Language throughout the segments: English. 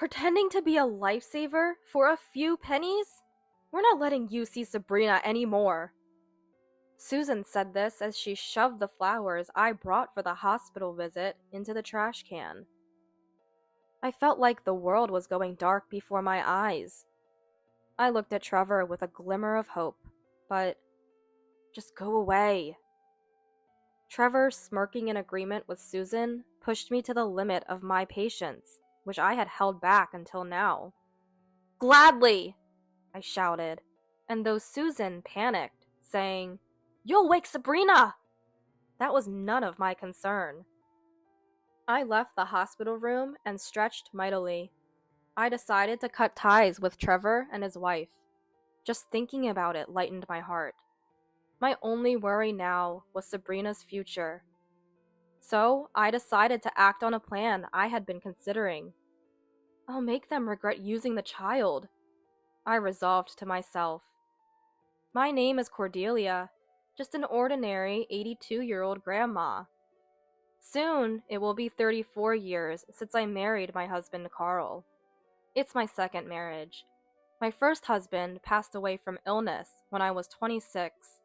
Pretending to be a lifesaver for a few pennies? We're not letting you see Sabrina anymore. Susan said this as she shoved the flowers I brought for the hospital visit into the trash can. I felt like the world was going dark before my eyes. I looked at Trevor with a glimmer of hope, but just go away. Trevor, smirking in agreement with Susan, pushed me to the limit of my patience, which I had held back until now. Gladly! I shouted, and though Susan panicked, saying, "You'll wake Sabrina!" that was none of my concern. I left the hospital room and stretched mightily. I decided to cut ties with Trevor and his wife. Just thinking about it lightened my heart. My only worry now was Sabrina's future. So I decided to act on a plan I had been considering. I'll make them regret using the child, I resolved to myself. My name is Cordelia, just an ordinary 82-year-old grandma. Soon, it will be 34 years since I married my husband Carl. It's my second marriage. My first husband passed away from illness when I was 26.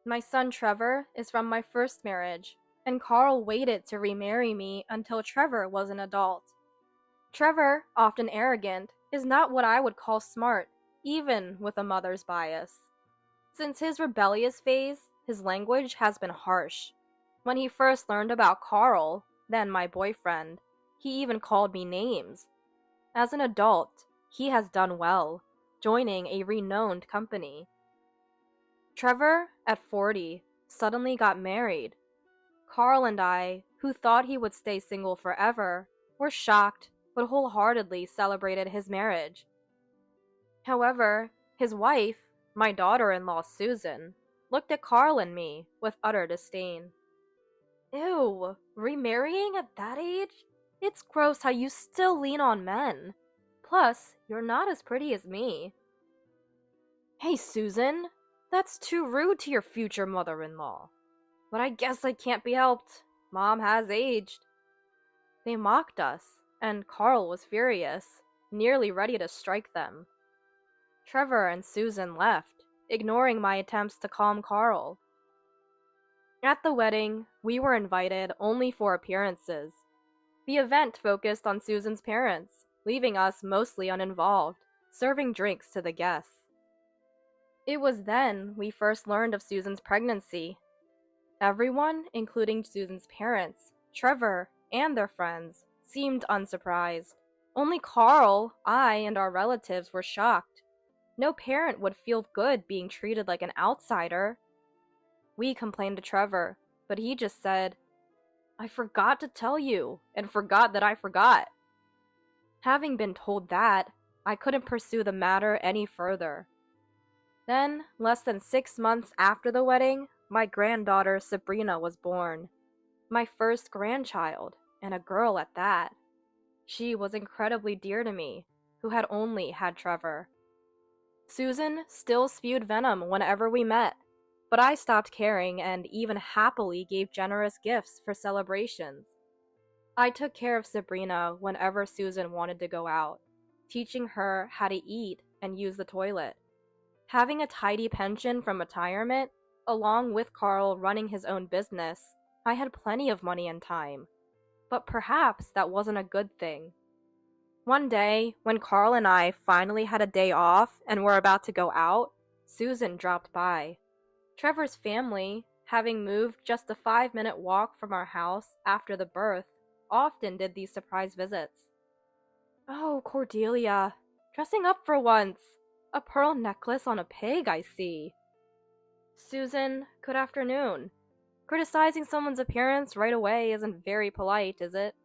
My son Trevor is from my first marriage, and Carl waited to remarry me until Trevor was an adult. Trevor, often arrogant, is not what I would call smart, even with a mother's bias. Since his rebellious phase, his language has been harsh. When he first learned about Carl, then my boyfriend, he even called me names. As an adult, he has done well, joining a renowned company. Trevor, at 40, suddenly got married. Carl and I, who thought he would stay single forever, were shocked but wholeheartedly celebrated his marriage. However, his wife, my daughter-in-law Susan, looked at Carl and me with utter disdain. Ew, remarrying at that age? It's gross how you still lean on men. Plus, you're not as pretty as me. Hey, Susan, that's too rude to your future mother-in-law. But I guess I can't be helped. Mom has aged. They mocked us, and Carl was furious, nearly ready to strike them. Trevor and Susan left, ignoring my attempts to calm Carl. At the wedding, we were invited only for appearances. The event focused on Susan's parents, leaving us mostly uninvolved, serving drinks to the guests. It was then we first learned of Susan's pregnancy. Everyone, including Susan's parents, Trevor, and their friends, seemed unsurprised. Only Carl, I, and our relatives were shocked. No parent would feel good being treated like an outsider. We complained to Trevor, but he just said, "I forgot to tell you, and forgot that I forgot." Having been told that, I couldn't pursue the matter any further. Then, less than 6 months after the wedding, my granddaughter Sabrina was born. My first grandchild, and a girl at that. She was incredibly dear to me, who had only had Trevor. Susan still spewed venom whenever we met, but I stopped caring and even happily gave generous gifts for celebrations. I took care of Sabrina whenever Susan wanted to go out, teaching her how to eat and use the toilet. Having a tidy pension from retirement, along with Carl running his own business, I had plenty of money and time. But perhaps that wasn't a good thing. One day, when Carl and I finally had a day off and were about to go out, Susan dropped by. Trevor's family, having moved just a 5-minute walk from our house after the birth, often did these surprise visits. "Oh, Cordelia, dressing up for once. A pearl necklace on a pig, I see." "Susan, good afternoon. Criticizing someone's appearance right away isn't very polite, is it?"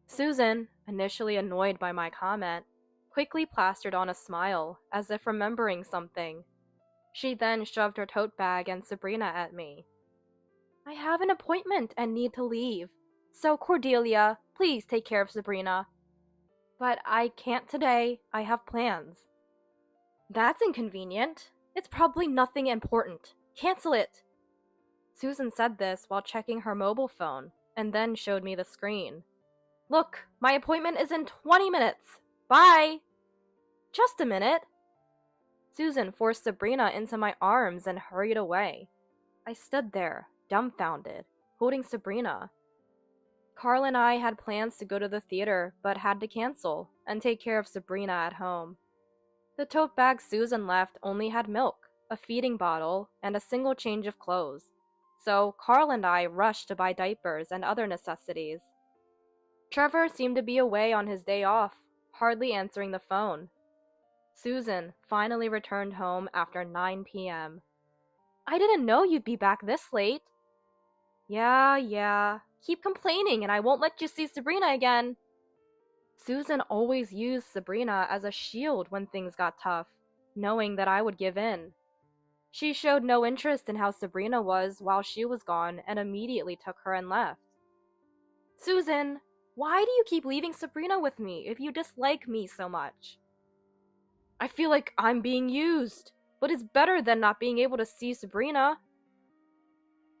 Susan, initially annoyed by my comment, quickly plastered on a smile, as if remembering something. She then shoved her tote bag and Sabrina at me. "I have an appointment and need to leave. So, Cordelia, please take care of Sabrina." "But I can't today. I have plans." "That's inconvenient. It's probably nothing important. Cancel it." Susan said this while checking her mobile phone, and then showed me the screen. Look, my appointment is in 20 minutes. Bye! Just a minute. Susan forced Sabrina into my arms and hurried away. I stood there, dumbfounded, holding Sabrina. Carl and I had plans to go to the theater, but had to cancel and take care of Sabrina at home. The tote bag Susan left only had milk, a feeding bottle, and a single change of clothes, so Carl and I rushed to buy diapers and other necessities. Trevor seemed to be away on his day off, hardly answering the phone. Susan finally returned home after 9 p.m. I didn't know you'd be back this late. Yeah. Keep complaining and I won't let you see Sabrina again. Susan always used Sabrina as a shield when things got tough, knowing that I would give in. She showed no interest in how Sabrina was while she was gone and immediately took her and left. Susan, why do you keep leaving Sabrina with me if you dislike me so much? I feel like I'm being used, but it's better than not being able to see Sabrina.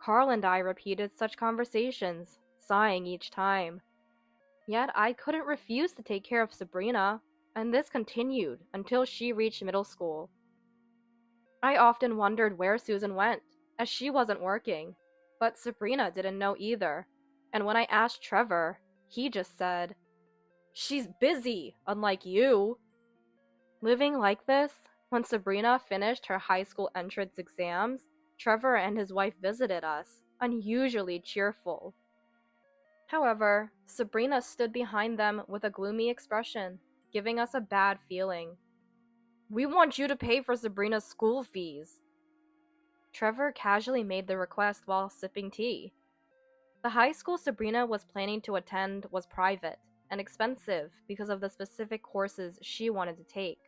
Carl and I repeated such conversations, sighing each time. Yet I couldn't refuse to take care of Sabrina, and this continued until she reached middle school. I often wondered where Susan went, as she wasn't working, but Sabrina didn't know either, and when I asked Trevor, he just said, "She's busy, unlike you." Living like this, when Sabrina finished her high school entrance exams, Trevor and his wife visited us, unusually cheerful. However, Sabrina stood behind them with a gloomy expression, giving us a bad feeling. "We want you to pay for Sabrina's school fees." Trevor casually made the request while sipping tea. The high school Sabrina was planning to attend was private and expensive because of the specific courses she wanted to take.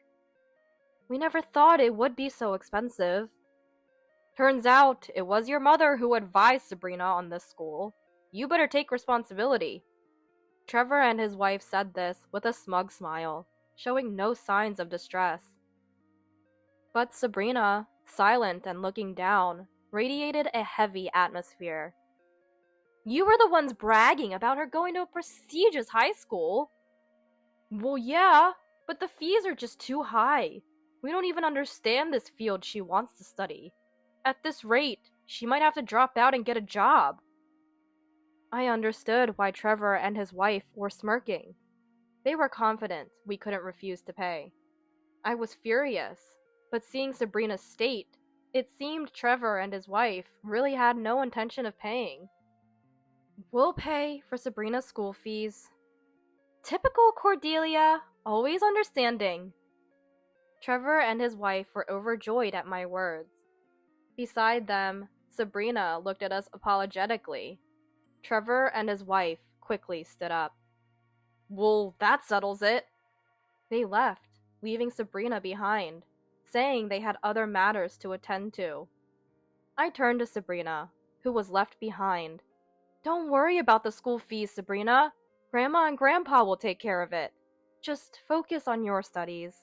We never thought it would be so expensive. Turns out it was your mother who advised Sabrina on this school. You better take responsibility. Trevor and his wife said this with a smug smile, showing no signs of distress. But Sabrina, silent and looking down, radiated a heavy atmosphere. You were the ones bragging about her going to a prestigious high school. Well, yeah, but the fees are just too high. We don't even understand this field she wants to study. At this rate, she might have to drop out and get a job. I understood why Trevor and his wife were smirking. They were confident we couldn't refuse to pay. I was furious, but seeing Sabrina's state, it seemed Trevor and his wife really had no intention of paying. We'll pay for Sabrina's school fees. Typical Cordelia, always understanding. Trevor and his wife were overjoyed at my words. Beside them, Sabrina looked at us apologetically. Trevor and his wife quickly stood up. Well, that settles it. They left, leaving Sabrina behind, saying they had other matters to attend to. I turned to Sabrina, who was left behind. Don't worry about the school fees, Sabrina. Grandma and Grandpa will take care of it. Just focus on your studies.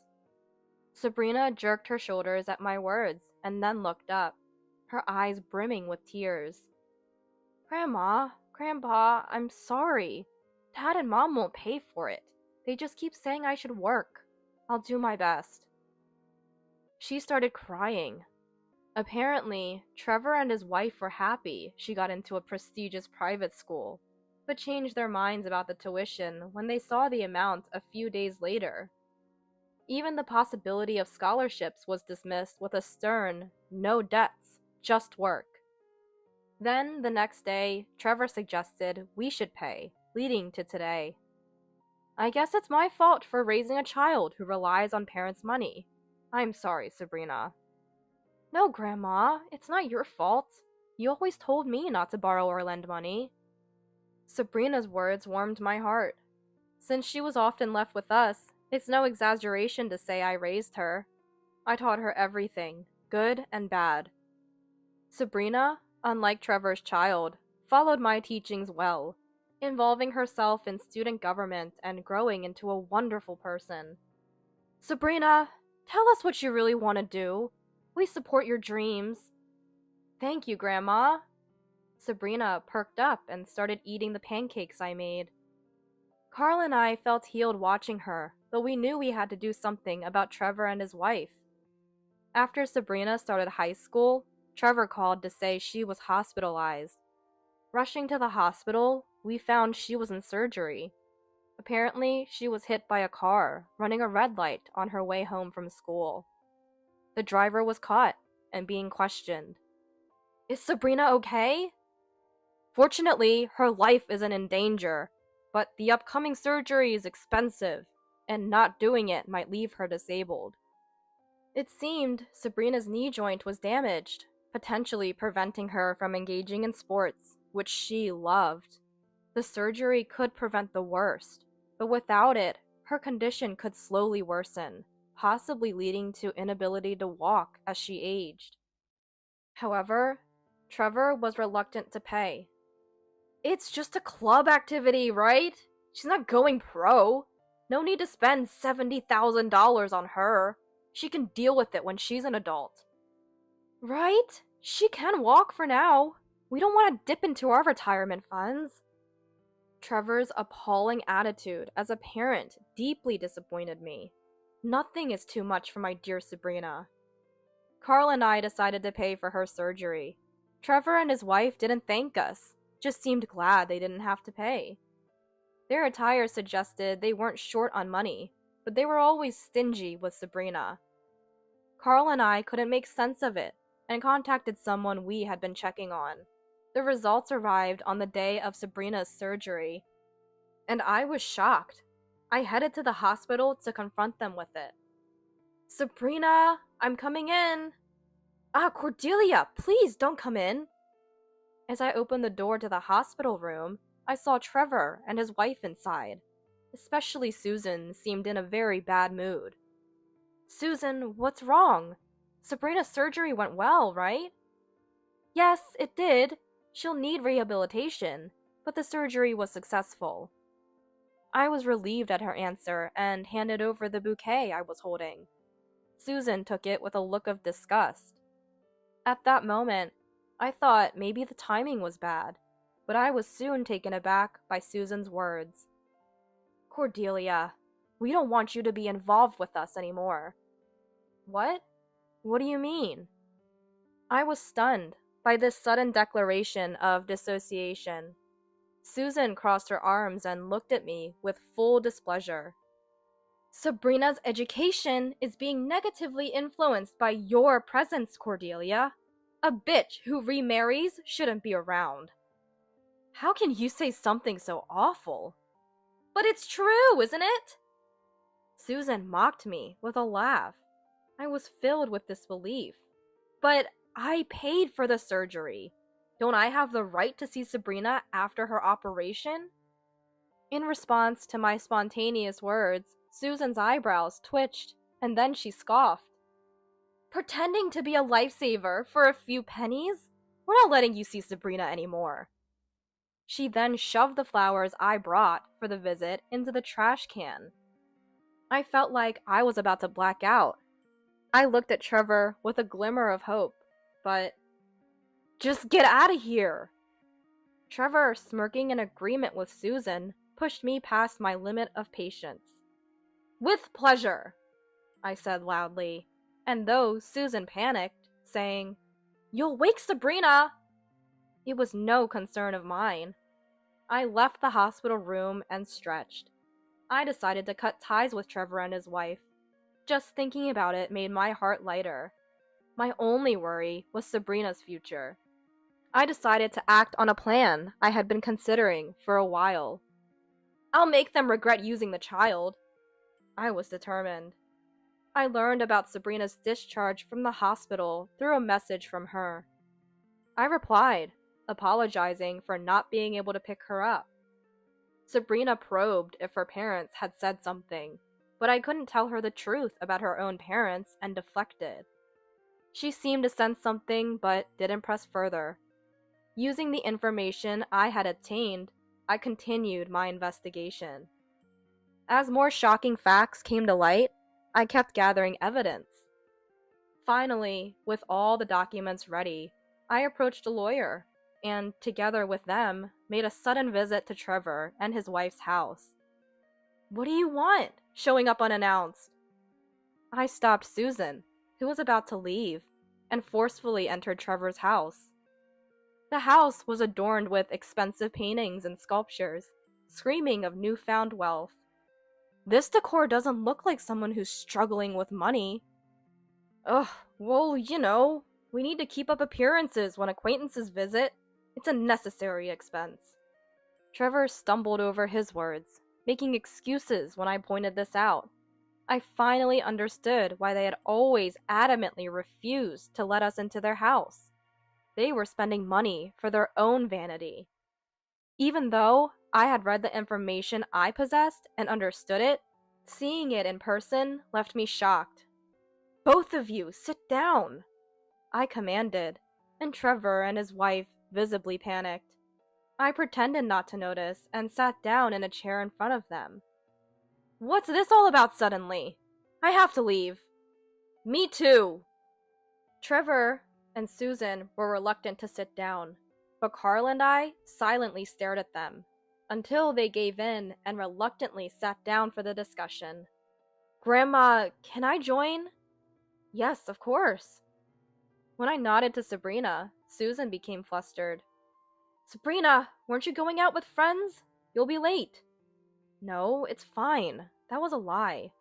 Sabrina jerked her shoulders at my words and then looked up, her eyes brimming with tears. Grandma, Grandpa, I'm sorry. Dad and Mom won't pay for it. They just keep saying I should work. I'll do my best. She started crying. Apparently, Trevor and his wife were happy she got into a prestigious private school, but changed their minds about the tuition when they saw the amount a few days later. Even the possibility of scholarships was dismissed with a stern, "No debts, just work." Then, the next day, Trevor suggested we should pay, leading to today. I guess it's my fault for raising a child who relies on parents' money. I'm sorry, Sabrina. No, Grandma, it's not your fault. You always told me not to borrow or lend money. Sabrina's words warmed my heart. Since she was often left with us, it's no exaggeration to say I raised her. I taught her everything, good and bad. Sabrina, unlike Trevor's child, followed my teachings well, involving herself in student government and growing into a wonderful person. Sabrina, tell us what you really want to do. We support your dreams. Thank you, Grandma. Sabrina perked up and started eating the pancakes I made. Carl and I felt healed watching her, but we knew we had to do something about Trevor and his wife. After Sabrina started high school, Trevor called to say she was hospitalized. Rushing to the hospital, we found she was in surgery. Apparently, she was hit by a car running a red light on her way home from school. The driver was caught and being questioned. Is Sabrina okay? Fortunately, her life isn't in danger, but the upcoming surgery is expensive, and not doing it might leave her disabled. It seemed Sabrina's knee joint was damaged, potentially preventing her from engaging in sports, which she loved. The surgery could prevent the worst, but without it, her condition could slowly worsen, possibly leading to inability to walk as she aged. However, Trevor was reluctant to pay. It's just a club activity, right? She's not going pro. No need to spend $70,000 on her. She can deal with it when she's an adult. Right? She can walk for now. We don't want to dip into our retirement funds. Trevor's appalling attitude as a parent deeply disappointed me. Nothing is too much for my dear Sabrina. Carl and I decided to pay for her surgery. Trevor and his wife didn't thank us, just seemed glad they didn't have to pay. Their attire suggested they weren't short on money, but they were always stingy with Sabrina. Carl and I couldn't make sense of it and contacted someone we had been checking on. The results arrived on the day of Sabrina's surgery, and I was shocked. I headed to the hospital to confront them with it. Sabrina, I'm coming in. Cordelia, please don't come in. As I opened the door to the hospital room, I saw Trevor and his wife inside. Especially Susan seemed in a very bad mood. Susan, what's wrong? Sabrina's surgery went well, right? Yes, it did. She'll need rehabilitation, but the surgery was successful. I was relieved at her answer and handed over the bouquet I was holding. Susan took it with a look of disgust. At that moment, I thought maybe the timing was bad, but I was soon taken aback by Susan's words. Cordelia, we don't want you to be involved with us anymore. What? What do you mean? I was stunned by this sudden declaration of dissociation. Susan crossed her arms and looked at me with full displeasure. Sabrina's education is being negatively influenced by your presence, Cordelia. A bitch who remarries shouldn't be around. How can you say something so awful? But it's true, isn't it? Susan mocked me with a laugh. I was filled with disbelief. But I paid for the surgery. Don't I have the right to see Sabrina after her operation? In response to my spontaneous words, Susan's eyebrows twitched, and then she scoffed. Pretending to be a lifesaver for a few pennies? We're not letting you see Sabrina anymore. She then shoved the flowers I brought for the visit into the trash can. I felt like I was about to black out. I looked at Trevor with a glimmer of hope, but just get out of here! Trevor, smirking in agreement with Susan, pushed me past my limit of patience. With pleasure, I said loudly, and though Susan panicked, saying, You'll wake Sabrina! It was no concern of mine. I left the hospital room and stretched. I decided to cut ties with Trevor and his wife. Just thinking about it made my heart lighter. My only worry was Sabrina's future. I decided to act on a plan I had been considering for a while. I'll make them regret using the child. I was determined. I learned about Sabrina's discharge from the hospital through a message from her. I replied, apologizing for not being able to pick her up. Sabrina probed if her parents had said something, but I couldn't tell her the truth about her own parents and deflected. She seemed to sense something but didn't press further. Using the information I had obtained, I continued my investigation. As more shocking facts came to light, I kept gathering evidence. Finally, with all the documents ready, I approached a lawyer, and together with them, made a sudden visit to Trevor and his wife's house. What do you want? Showing up unannounced. I stopped Susan, who was about to leave, and forcefully entered Trevor's house. The house was adorned with expensive paintings and sculptures, screaming of newfound wealth. This decor doesn't look like someone who's struggling with money. Ugh, well, we need to keep up appearances when acquaintances visit. It's a necessary expense. Trevor stumbled over his words, making excuses when I pointed this out. I finally understood why they had always adamantly refused to let us into their house. They were spending money for their own vanity. Even though I had read the information I possessed and understood it, seeing it in person left me shocked. Both of you, sit down, I commanded, and Trevor and his wife visibly panicked. I pretended not to notice and sat down in a chair in front of them. What's this all about suddenly? I have to leave. Me too. Trevor and Susan were reluctant to sit down, but Carl and I silently stared at them until they gave in and reluctantly sat down for the discussion. Grandma, can I join? Yes, of course. When I nodded to Sabrina, Susan became flustered. Sabrina, weren't you going out with friends? You'll be late. No, it's fine. That was a lie.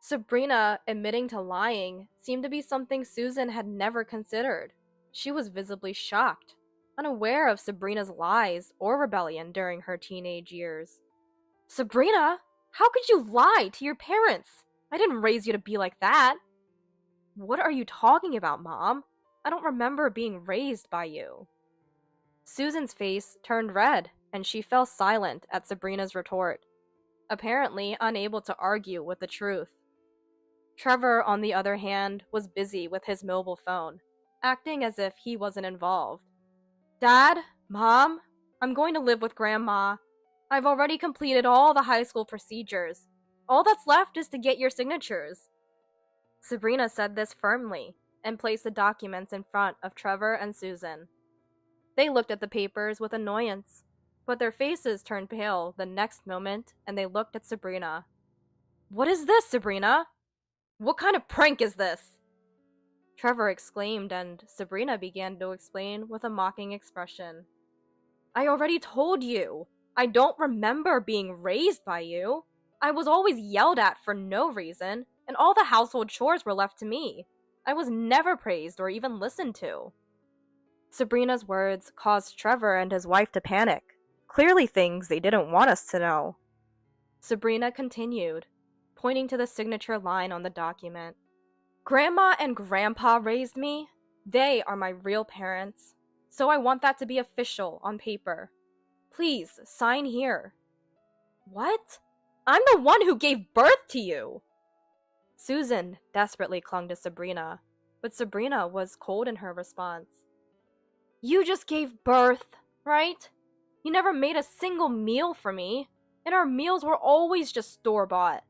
Sabrina admitting to lying seemed to be something Susan had never considered. She was visibly shocked, unaware of Sabrina's lies or rebellion during her teenage years. Sabrina, how could you lie to your parents? I didn't raise you to be like that. What are you talking about, Mom? I don't remember being raised by you. Susan's face turned red, and she fell silent at Sabrina's retort, apparently unable to argue with the truth. Trevor, on the other hand, was busy with his mobile phone, acting as if he wasn't involved. Dad, Mom, I'm going to live with Grandma. I've already completed all the high school procedures. All that's left is to get your signatures. Sabrina said this firmly and placed the documents in front of Trevor and Susan. They looked at the papers with annoyance, but their faces turned pale the next moment and they looked at Sabrina. What is this, Sabrina? What kind of prank is this? Trevor exclaimed, and Sabrina began to explain with a mocking expression. I already told you. I don't remember being raised by you. I was always yelled at for no reason, and all the household chores were left to me. I was never praised or even listened to. Sabrina's words caused Trevor and his wife to panic, clearly things they didn't want us to know. Sabrina continued, pointing to the signature line on the document. Grandma and Grandpa raised me. They are my real parents, so I want that to be official on paper. Please, sign here. What? I'm the one who gave birth to you! Susan desperately clung to Sabrina, but Sabrina was cold in her response. You just gave birth, right? You never made a single meal for me, and our meals were always just store-bought.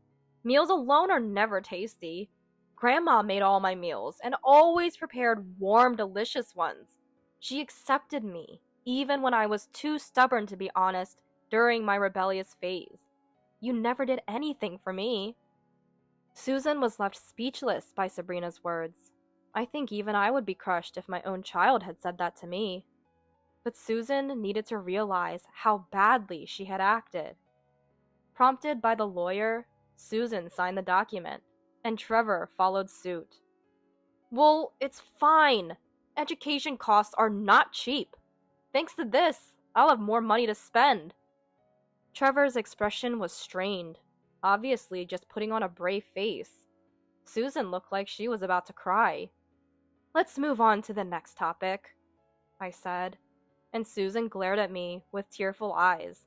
Meals alone are never tasty. Grandma made all my meals and always prepared warm, delicious ones. She accepted me, even when I was too stubborn to be honest during my rebellious phase. You never did anything for me. Susan was left speechless by Sabrina's words. I think even I would be crushed if my own child had said that to me. But Susan needed to realize how badly she had acted. Prompted by the lawyer, Susan signed the document, and Trevor followed suit. Well, it's fine. Education costs are not cheap. Thanks to this, I'll have more money to spend. Trevor's expression was strained, obviously just putting on a brave face. Susan looked like she was about to cry. Let's move on to the next topic, I said, and Susan glared at me with tearful eyes,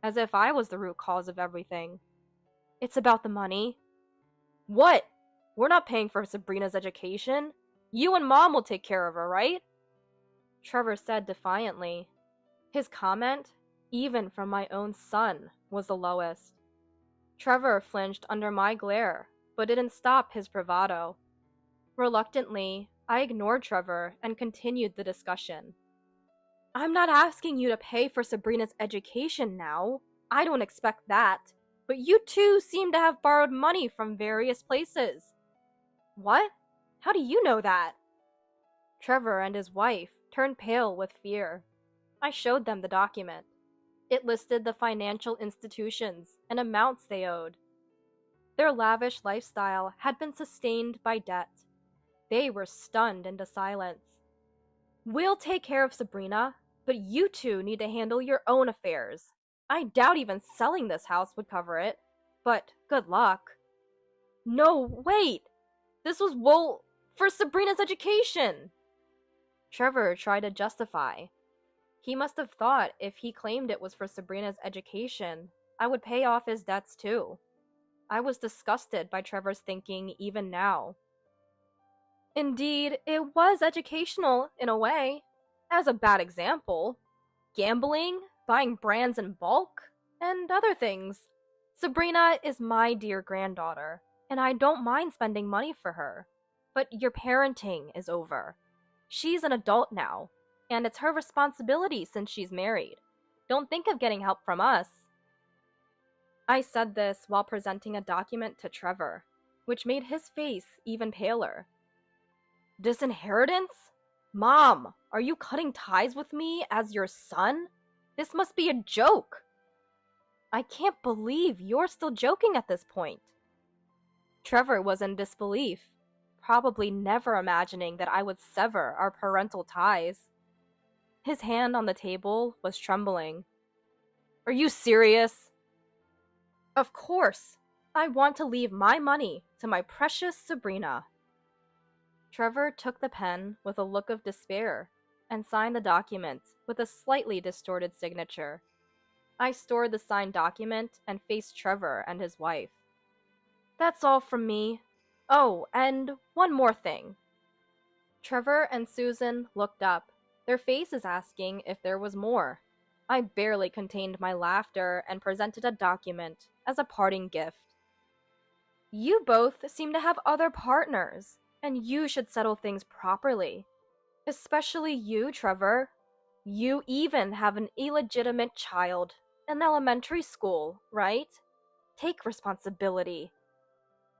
as if I was the root cause of everything. It's about the money. What? We're not paying for Sabrina's education. You and Mom will take care of her, right? Trevor said defiantly. His comment, even from my own son, was the lowest. Trevor flinched under my glare, but didn't stop his bravado. Reluctantly, I ignored Trevor and continued the discussion. I'm not asking you to pay for Sabrina's education now. I don't expect that. But you two seem to have borrowed money from various places. What? How do you know that? Trevor and his wife turned pale with fear. I showed them the document. It listed the financial institutions and amounts they owed. Their lavish lifestyle had been sustained by debt. They were stunned into silence. We'll take care of Sabrina, but you two need to handle your own affairs. I doubt even selling this house would cover it, but good luck. No, wait! This was, well, for Sabrina's education! Trevor tried to justify. He must have thought if he claimed it was for Sabrina's education, I would pay off his debts too. I was disgusted by Trevor's thinking even now. Indeed, it was educational in a way. As a bad example, gambling, buying brands in bulk, and other things. Sabrina is my dear granddaughter, and I don't mind spending money for her. But your parenting is over. She's an adult now, and it's her responsibility since she's married. Don't think of getting help from us. I said this while presenting a document to Trevor, which made his face even paler. Disinheritance? Mom, are you cutting ties with me as your son? This must be a joke. I can't believe you're still joking at this point. Trevor was in disbelief, probably never imagining that I would sever our parental ties. His hand on the table was trembling. Are you serious? Of course. I want to leave my money to my precious Sabrina. Trevor took the pen with a look of despair and signed the document with a slightly distorted signature. I stored the signed document and faced Trevor and his wife. That's all from me. Oh, and one more thing. Trevor and Susan looked up, their faces asking if there was more. I barely contained my laughter and presented a document as a parting gift. You both seem to have other partners, and you should settle things properly. Especially you, Trevor. You even have an illegitimate child in elementary school, right? Take responsibility.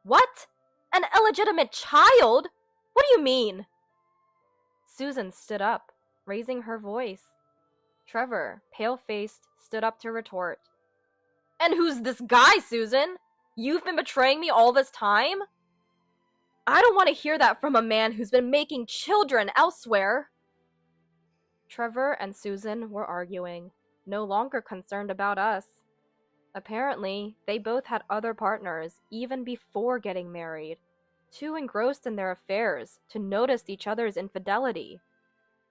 What? An illegitimate child? What do you mean? Susan stood up, raising her voice. Trevor, pale-faced, stood up to retort. And who's this guy, Susan? You've been betraying me all this time? I don't want to hear that from a man who's been making children elsewhere. Trevor and Susan were arguing, no longer concerned about us. Apparently, they both had other partners even before getting married, too engrossed in their affairs to notice each other's infidelity.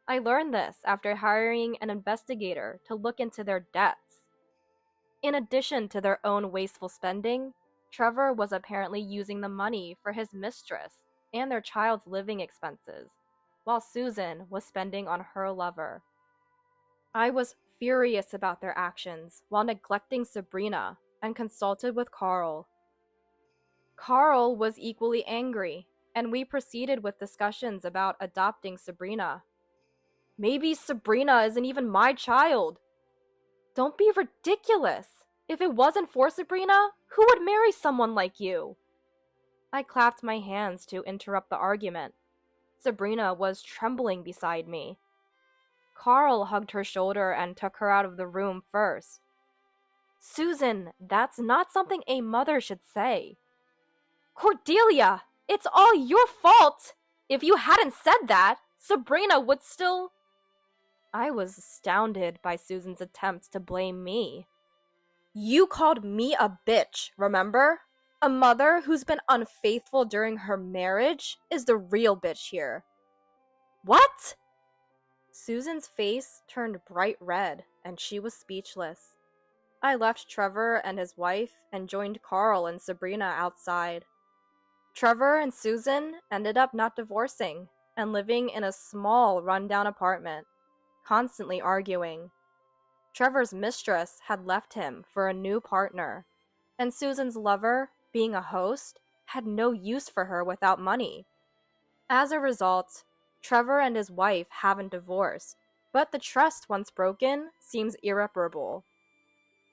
I learned this after hiring an investigator to look into their debts. In addition to their own wasteful spending, Trevor was apparently using the money for his mistress and their child's living expenses, while Susan was spending on her lover. I was furious about their actions while neglecting Sabrina and consulted with Carl. Carl was equally angry, and we proceeded with discussions about adopting Sabrina. Maybe Sabrina isn't even my child. Don't be ridiculous. If it wasn't for Sabrina, who would marry someone like you? I clapped my hands to interrupt the argument. Sabrina was trembling beside me. Carl hugged her shoulder and took her out of the room first. Susan, that's not something a mother should say. Cordelia, it's all your fault! If you hadn't said that, Sabrina would still... I was astounded by Susan's attempt to blame me. You called me a bitch, remember? A mother who's been unfaithful during her marriage is the real bitch here. What? Susan's face turned bright red, and she was speechless. I left Trevor and his wife and joined Carl and Sabrina outside. Trevor and Susan ended up not divorcing and living in a small, rundown apartment, constantly arguing. Trevor's mistress had left him for a new partner, and Susan's lover, being a host, had no use for her without money. As a result, Trevor and his wife haven't divorced, but the trust once broken seems irreparable.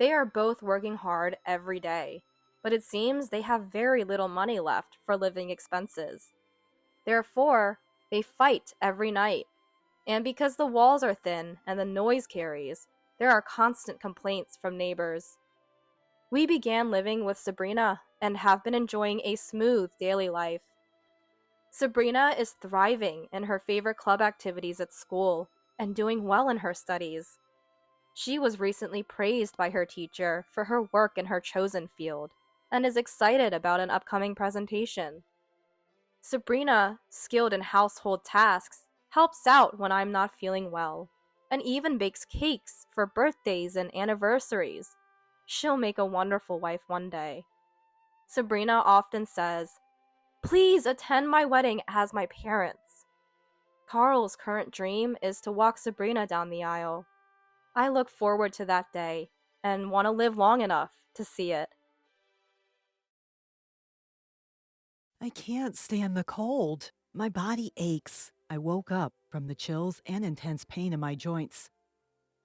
They are both working hard every day, but it seems they have very little money left for living expenses. Therefore, they fight every night. And because the walls are thin and the noise carries, there are constant complaints from neighbors. We began living with Sabrina and have been enjoying a smooth daily life. Sabrina is thriving in her favorite club activities at school and doing well in her studies. She was recently praised by her teacher for her work in her chosen field and is excited about an upcoming presentation. Sabrina, skilled in household tasks, helps out when I'm not feeling well, and even bakes cakes for birthdays and anniversaries. She'll make a wonderful wife one day. Sabrina often says, "Please attend my wedding as my parents." Carl's current dream is to walk Sabrina down the aisle. I look forward to that day and want to live long enough to see it. I can't stand the cold. My body aches. I woke up from the chills and intense pain in my joints.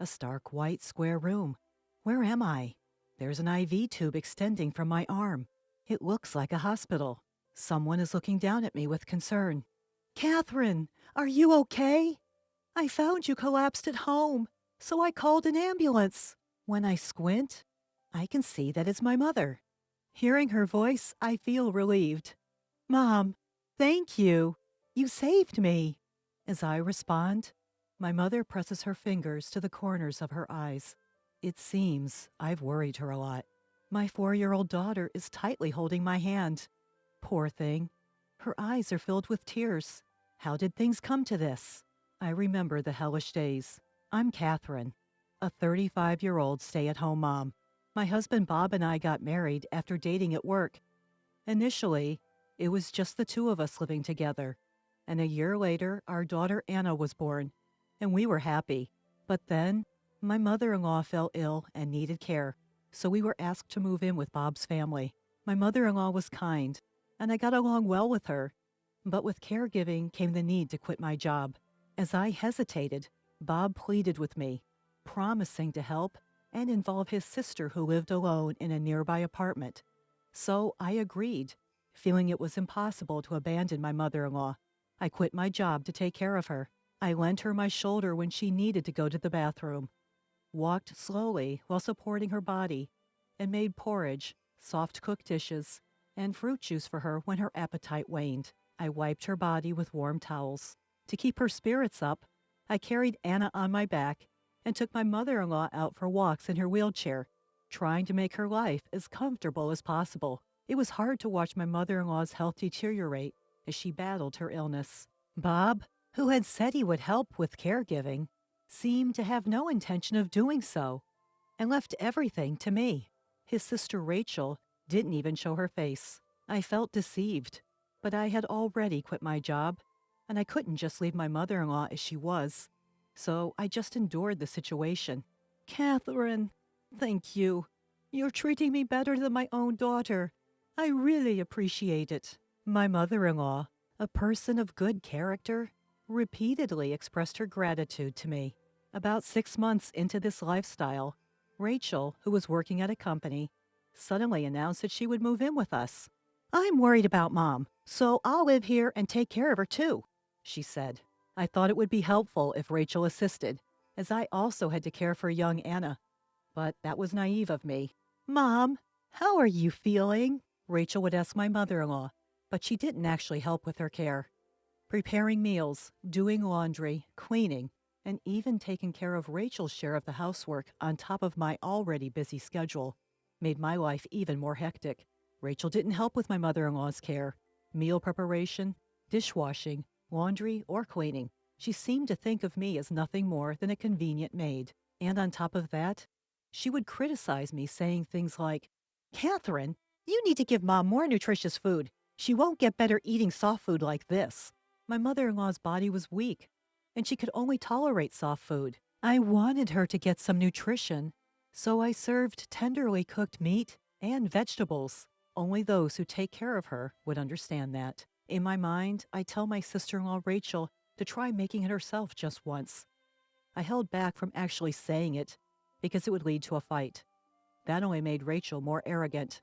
A stark white square room. Where am I? There's an IV tube extending from my arm. It looks like a hospital. Someone is looking down at me with concern. Catherine, are you okay? I found you collapsed at home, so I called an ambulance. When I squint, I can see that it's my mother. Hearing her voice, I feel relieved. Mom, thank you. You saved me. As I respond, my mother presses her fingers to the corners of her eyes. It seems I've worried her a lot. My 4-year-old daughter is tightly holding my hand. Poor thing. Her eyes are filled with tears. How did things come to this? I remember the hellish days. I'm Catherine, a 35-year-old stay-at-home mom. My husband Bob and I got married after dating at work. Initially, it was just the two of us living together. And a year later, our daughter Anna was born, and we were happy. But then, my mother-in-law fell ill and needed care, so we were asked to move in with Bob's family. My mother-in-law was kind, and I got along well with her. But with caregiving came the need to quit my job. As I hesitated, Bob pleaded with me, promising to help and involve his sister who lived alone in a nearby apartment. So I agreed, feeling it was impossible to abandon my mother-in-law. I quit my job to take care of her. I lent her my shoulder when she needed to go to the bathroom, walked slowly while supporting her body, and made porridge, soft-cooked dishes, and fruit juice for her when her appetite waned. I wiped her body with warm towels. To keep her spirits up, I carried Anna on my back and took my mother-in-law out for walks in her wheelchair, trying to make her life as comfortable as possible. It was hard to watch my mother-in-law's health deteriorate as she battled her illness. Bob, who had said he would help with caregiving, seemed to have no intention of doing so and left everything to me. His sister Rachel didn't even show her face. I felt deceived, but I had already quit my job, and I couldn't just leave my mother-in-law as she was. So I just endured the situation. Catherine, thank you. You're treating me better than my own daughter. I really appreciate it. My mother-in-law, a person of good character, repeatedly expressed her gratitude to me. About 6 months into this lifestyle, Rachel, who was working at a company, suddenly announced that she would move in with us. I'm worried about Mom, so I'll live here and take care of her too, she said. I thought it would be helpful if Rachel assisted, as I also had to care for young Anna. But that was naive of me. Mom, how are you feeling? Rachel would ask my mother-in-law, but she didn't actually help with her care. Preparing meals, doing laundry, cleaning, and even taking care of Rachel's share of the housework on top of my already busy schedule made my life even more hectic. Rachel didn't help with my mother-in-law's care, meal preparation, dishwashing, laundry, or cleaning. She seemed to think of me as nothing more than a convenient maid. And on top of that, she would criticize me, saying things like, Catherine, you need to give Mom more nutritious food. She won't get better eating soft food like this. My mother-in-law's body was weak, and she could only tolerate soft food. I wanted her to get some nutrition, so I served tenderly cooked meat and vegetables. Only those who take care of her would understand that. In my mind, I tell my sister-in-law Rachel to try making it herself just once. I held back from actually saying it because it would lead to a fight. That only made Rachel more arrogant.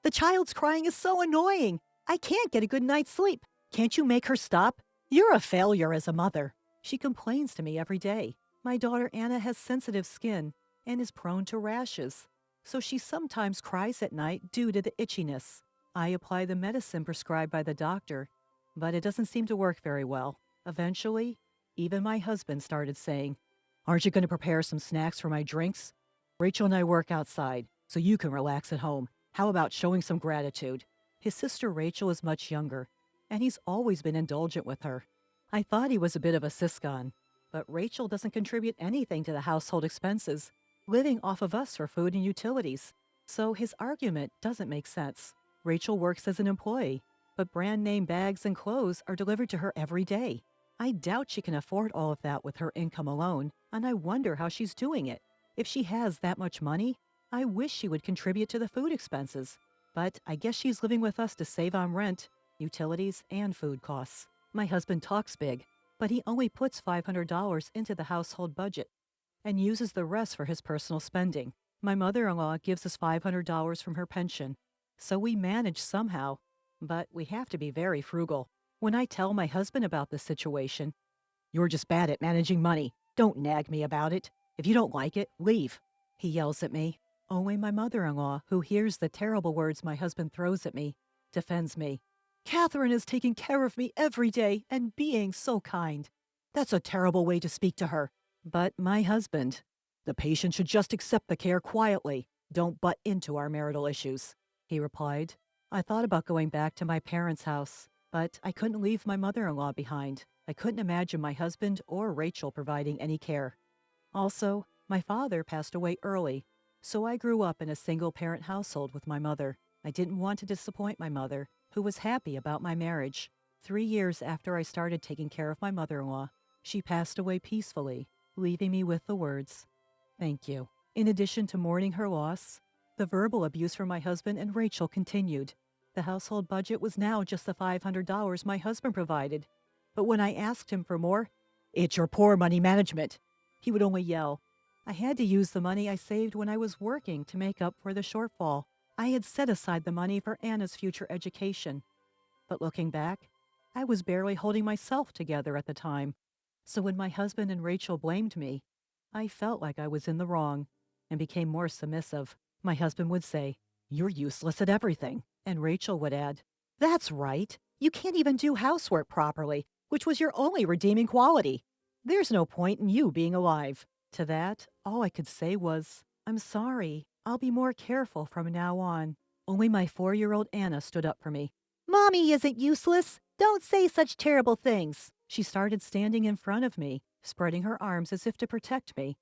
The child's crying is so annoying. I can't get a good night's sleep. Can't you make her stop? You're a failure as a mother. She complains to me every day. My daughter Anna has sensitive skin and is prone to rashes, so she sometimes cries at night due to the itchiness. I apply the medicine prescribed by the doctor, but it doesn't seem to work very well. Eventually, even my husband started saying, "Aren't you going to prepare some snacks for my drinks? Rachel and I work outside, so you can relax at home. How about showing some gratitude?" His sister Rachel is much younger, and he's always been indulgent with her. I thought he was a bit of a siscon, but Rachel doesn't contribute anything to the household expenses, living off of us for food and utilities. So his argument doesn't make sense. Rachel works as an employee, but brand name bags and clothes are delivered to her every day. I doubt she can afford all of that with her income alone, and I wonder how she's doing it. If she has that much money, I wish she would contribute to the food expenses. But I guess she's living with us to save on rent, utilities, and food costs. My husband talks big, but he only puts $500 into the household budget and uses the rest for his personal spending. My mother-in-law gives us $500 from her pension, so we manage somehow, but we have to be very frugal. When I tell my husband about this situation, "You're just bad at managing money. Don't nag me about it. If you don't like it, leave," he yells at me. Only my mother-in-law, who hears the terrible words my husband throws at me, defends me. "Catherine is taking care of me every day and being so kind. That's a terrible way to speak to her." But my husband, "The patient should just accept the care quietly. Don't butt into our marital issues," he replied. I thought about going back to my parents' house, but I couldn't leave my mother-in-law behind. I couldn't imagine my husband or Rachel providing any care. Also, my father passed away early, so I grew up in a single-parent household with my mother. I didn't want to disappoint my mother, who was happy about my marriage. 3 years after I started taking care of my mother-in-law, she passed away peacefully, leaving me with the words, "Thank you." In addition to mourning her loss, the verbal abuse from my husband and Rachel continued. The household budget was now just the $500 my husband provided. But when I asked him for more, "It's your poor money management," he would only yell. I had to use the money I saved when I was working to make up for the shortfall. I had set aside the money for Anna's future education. But looking back, I was barely holding myself together at the time. So when my husband and Rachel blamed me, I felt like I was in the wrong and became more submissive. My husband would say, "You're useless at everything." And Rachel would add, "That's right. You can't even do housework properly, which was your only redeeming quality. There's no point in you being alive." To that, all I could say was, "I'm sorry. I'll be more careful from now on." Only my 4-year-old Anna stood up for me. "Mommy isn't useless. Don't say such terrible things." She started standing in front of me, spreading her arms as if to protect me.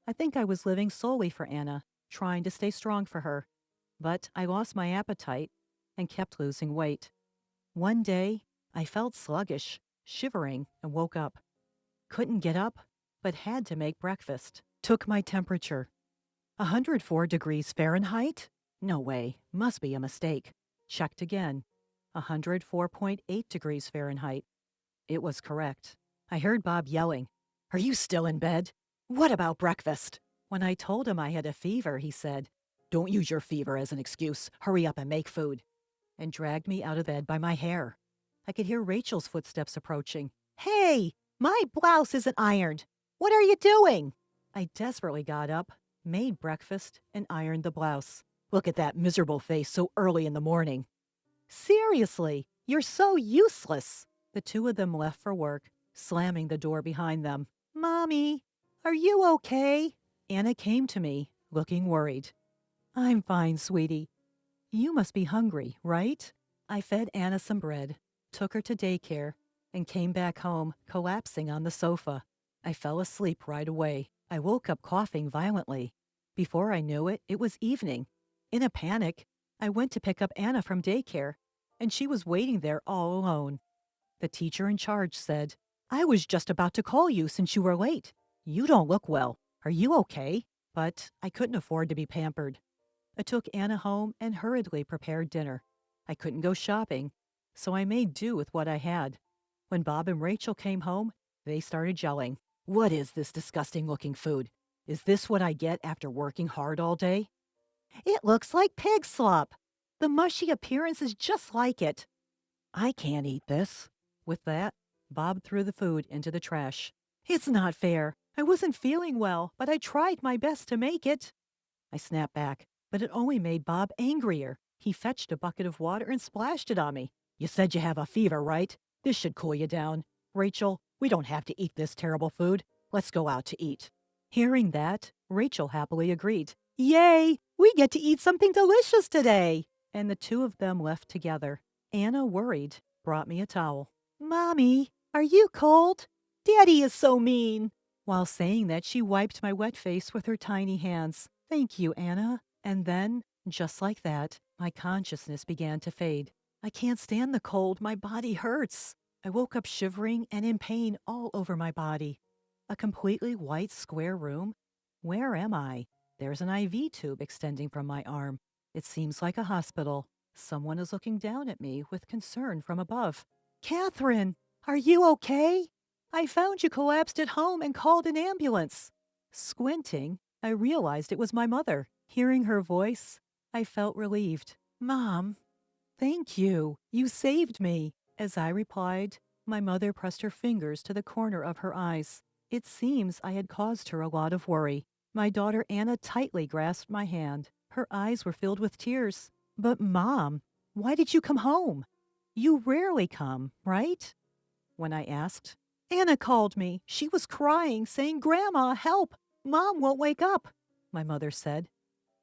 I think I was living solely for Anna, trying to stay strong for her. But I lost my appetite and kept losing weight. One day, I felt sluggish, shivering, and woke up. Couldn't get up, but had to make breakfast. Took my temperature. 104 degrees Fahrenheit? No way, must be a mistake. Checked again. 104.8 degrees Fahrenheit. It was correct. I heard Bob yelling, "Are you still in bed? What about breakfast?" When I told him I had a fever, he said, "Don't use your fever as an excuse. Hurry up and make food," and dragged me out of bed by my hair. I could hear Rachel's footsteps approaching. "Hey, my blouse isn't ironed. What are you doing?" I desperately got up, made breakfast, and ironed the blouse. "Look at that miserable face so early in the morning." "Seriously, you're so useless." The two of them left for work, slamming the door behind them. "Mommy, are you okay?" Anna came to me, looking worried. "I'm fine, sweetie. You must be hungry, right?" I fed Anna some bread, took her to daycare, and came back home, collapsing on the sofa. I fell asleep right away. I woke up coughing violently. Before I knew it, it was evening. In a panic, I went to pick up Anna from daycare, and she was waiting there all alone. The teacher in charge said, "I was just about to call you since you were late. You don't look well. Are you okay?" But I couldn't afford to be pampered. I took Anna home and hurriedly prepared dinner. I couldn't go shopping, so I made do with what I had. When Bob and Rachel came home, they started yelling, "What is this disgusting-looking food? Is this what I get after working hard all day?" It looks like pig slop. The mushy appearance is just like it. I can't eat this. With that, Bob threw the food into the trash. It's not fair. I wasn't feeling well, but I tried my best to make it. I snapped back, but it only made Bob angrier. He fetched a bucket of water and splashed it on me. You said you have a fever, right? This should cool you down. Rachel, we don't have to eat this terrible food. Let's go out to eat. Hearing that, Rachel happily agreed. Yay! We get to eat something delicious today! And the two of them left together. Anna, worried, brought me a towel. Mommy, are you cold? Daddy is so mean. While saying that, she wiped my wet face with her tiny hands. Thank you, Anna. And then, just like that, my consciousness began to fade. I can't stand the cold. My body hurts. I woke up shivering and in pain all over my body. A completely white square room? Where am I? There's an IV tube extending from my arm. It seems like a hospital. Someone is looking down at me with concern from above. Catherine, are you okay? I found you collapsed at home and called an ambulance. Squinting, I realized it was my mother. Hearing her voice, I felt relieved. Mom, thank you. You saved me. As I replied, my mother pressed her fingers to the corner of her eyes. It seems I had caused her a lot of worry. My daughter Anna tightly grasped my hand. Her eyes were filled with tears. But Mom, why did you come home? You rarely come, right? When I asked, Anna called me. She was crying, saying, Grandma, help! Mom won't wake up, my mother said.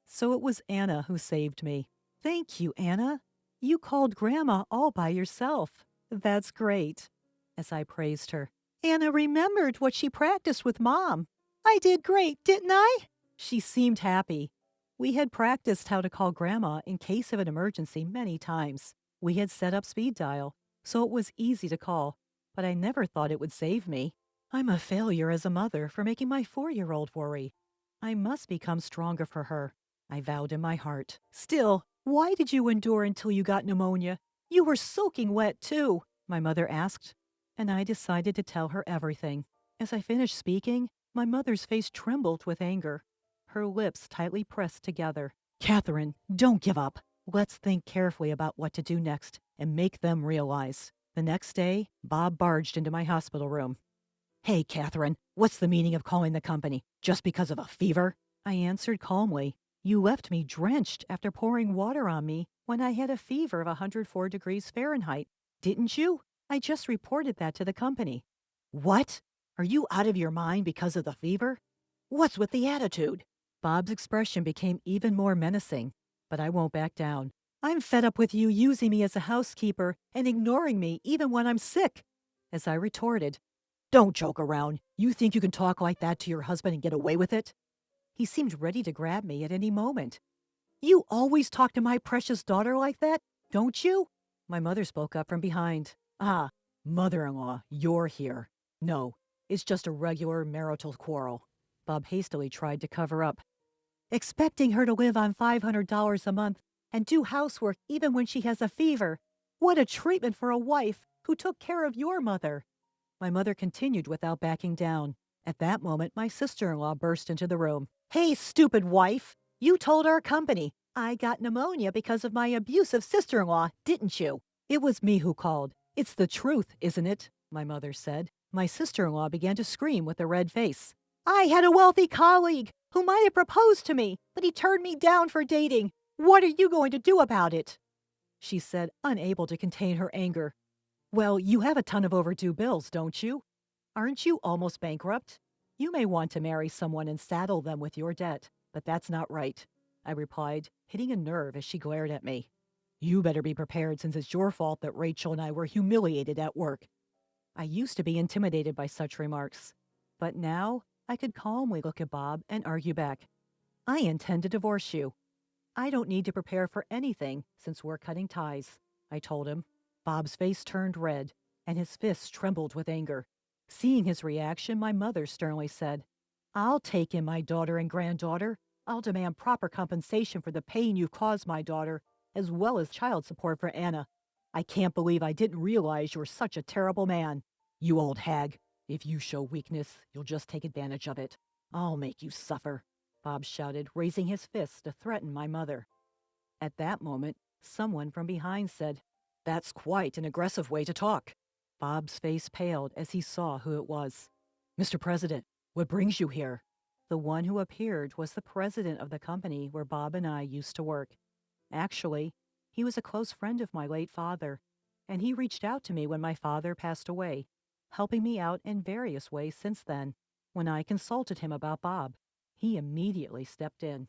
So it was Anna who saved me. Thank you, Anna. You called Grandma all by yourself. That's great. As I praised her, Anna remembered what she practiced with Mom. I did great, didn't I? She seemed happy. We had practiced how to call Grandma in case of an emergency many times. We had set up speed dial, so it was easy to call, but I never thought it would save me. I'm a failure as a mother for making my 4-year-old worry. I must become stronger for her, I vowed in my heart. Still, why did you endure until you got pneumonia? You were soaking wet, too, my mother asked, and I decided to tell her everything. As I finished speaking, my mother's face trembled with anger. Her lips tightly pressed together. Catherine, don't give up. Let's think carefully about what to do next and make them realize. The next day, Bob barged into my hospital room. Hey, Catherine, what's the meaning of calling the company? Just because of a fever? I answered calmly. You left me drenched after pouring water on me when I had a fever of 104 degrees Fahrenheit, didn't you? I just reported that to the company. What? Are you out of your mind because of the fever? What's with the attitude? Bob's expression became even more menacing, but I won't back down. I'm fed up with you using me as a housekeeper and ignoring me even when I'm sick. As I retorted, don't joke around. You think you can talk like that to your husband and get away with it? He seemed ready to grab me at any moment. You always talk to my precious daughter like that, don't you? My mother spoke up from behind. Ah, mother-in-law, you're here. No, it's just a regular marital quarrel. Bob hastily tried to cover up. Expecting her to live on $500 a month and do housework even when she has a fever. What a treatment for a wife who took care of your mother. My mother continued without backing down. At that moment, my sister-in-law burst into the room. Hey, stupid wife! You told our company I got pneumonia because of my abusive sister-in-law, didn't you? It was me who called. It's the truth, isn't it? My mother said. My sister-in-law began to scream with a red face. I had a wealthy colleague who might have proposed to me, but he turned me down for dating. What are you going to do about it? She said, unable to contain her anger. Well, you have a ton of overdue bills, don't you? Aren't you almost bankrupt? You may want to marry someone and saddle them with your debt, but that's not right, I replied, hitting a nerve as she glared at me. You better be prepared since it's your fault that Rachel and I were humiliated at work. I used to be intimidated by such remarks, but now I could calmly look at Bob and argue back. I intend to divorce you. I don't need to prepare for anything since we're cutting ties, I told him. Bob's face turned red, and his fists trembled with anger. Seeing his reaction, my mother sternly said, I'll take in my daughter and granddaughter. I'll demand proper compensation for the pain you've caused my daughter, as well as child support for Anna. I can't believe I didn't realize you're such a terrible man. You old hag. If you show weakness, you'll just take advantage of it. I'll make you suffer. Bob shouted, raising his fist to threaten my mother. At that moment, someone from behind said, "That's quite an aggressive way to talk." Bob's face paled as he saw who it was. "Mr. President, what brings you here?" The one who appeared was the president of the company where Bob and I used to work. Actually, he was a close friend of my late father, and he reached out to me when my father passed away, helping me out in various ways since then. When I consulted him about Bob, he immediately stepped in.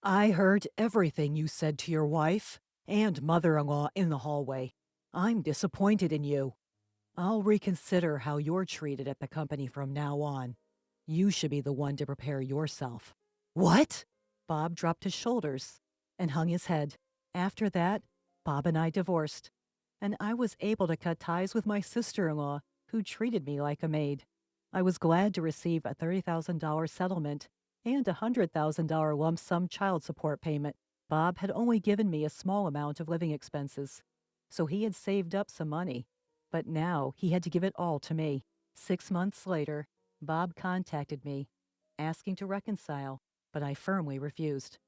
"I heard everything you said to your wife and mother-in-law in the hallway. I'm disappointed in you. I'll reconsider how you're treated at the company from now on. You should be the one to prepare yourself." "What?" Bob dropped his shoulders and hung his head. After that, Bob and I divorced, and I was able to cut ties with my sister-in-law, who treated me like a maid. I was glad to receive a $30,000 settlement and a $100,000 lump sum child support payment. Bob had only given me a small amount of living expenses, so he had saved up some money, but now he had to give it all to me. 6 months later, Bob contacted me, asking to reconcile, but I firmly refused.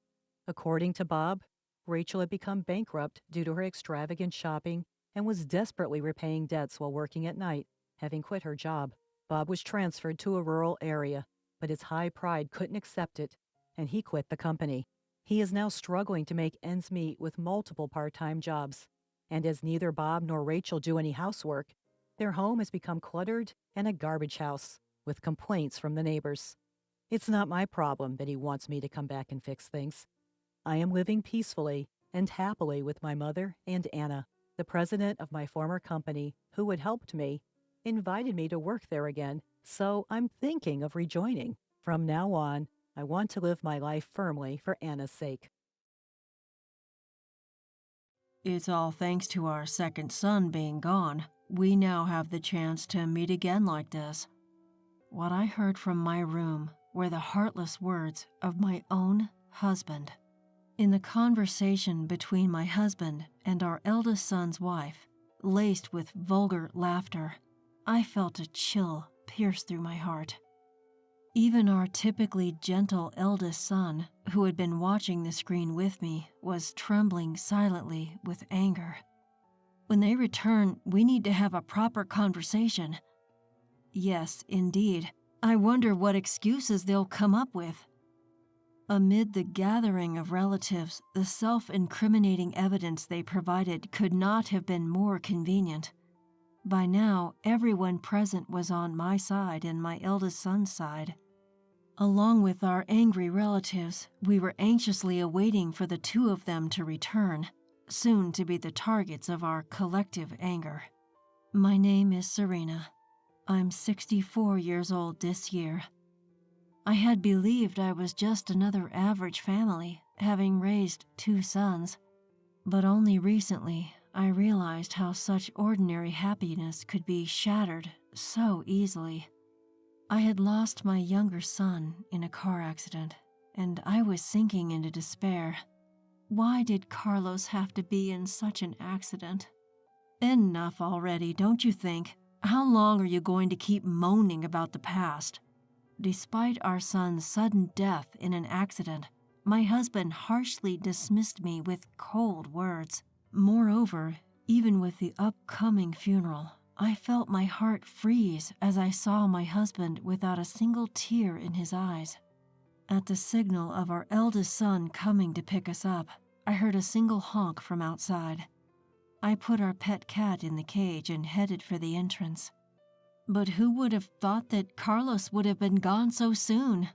According to Bob, Rachel had become bankrupt due to her extravagant shopping and was desperately repaying debts while working at night, having quit her job. Bob was transferred to a rural area, but his high pride couldn't accept it, and he quit the company. He is now struggling to make ends meet with multiple part-time jobs, and as neither Bob nor Rachel do any housework, their home has become cluttered and a garbage house, with complaints from the neighbors. It's not my problem that he wants me to come back and fix things. I am living peacefully and happily with my mother and Anna. The president of my former company, who had helped me, invited me to work there again, so I'm thinking of rejoining. From now on, I want to live my life firmly for Anna's sake. It's all thanks to our second son being gone. We now have the chance to meet again like this. What I heard from my room were the heartless words of my own husband. In the conversation between my husband and our eldest son's wife, laced with vulgar laughter, I felt a chill pierce through my heart. Even our typically gentle eldest son, who had been watching the screen with me, was trembling silently with anger. When they return, we need to have a proper conversation. Yes, indeed. I wonder what excuses they'll come up with. Amid the gathering of relatives, the self-incriminating evidence they provided could not have been more convenient. By now, everyone present was on my side and my eldest son's side. Along with our angry relatives, we were anxiously awaiting for the two of them to return, soon to be the targets of our collective anger. My name is Serena. I'm 64 years old this year. I had believed I was just another average family, having raised 2 sons. But only recently, I realized how such ordinary happiness could be shattered so easily. I had lost my younger son in a car accident, and I was sinking into despair. Why did Carlos have to be in such an accident? Enough already, don't you think? How long are you going to keep moaning about the past? Despite our son's sudden death in an accident, my husband harshly dismissed me with cold words. Moreover, even with the upcoming funeral, I felt my heart freeze as I saw my husband without a single tear in his eyes. At the signal of our eldest son coming to pick us up, I heard a single honk from outside. I put our pet cat in the cage and headed for the entrance. But who would have thought that Carlos would have been gone so soon?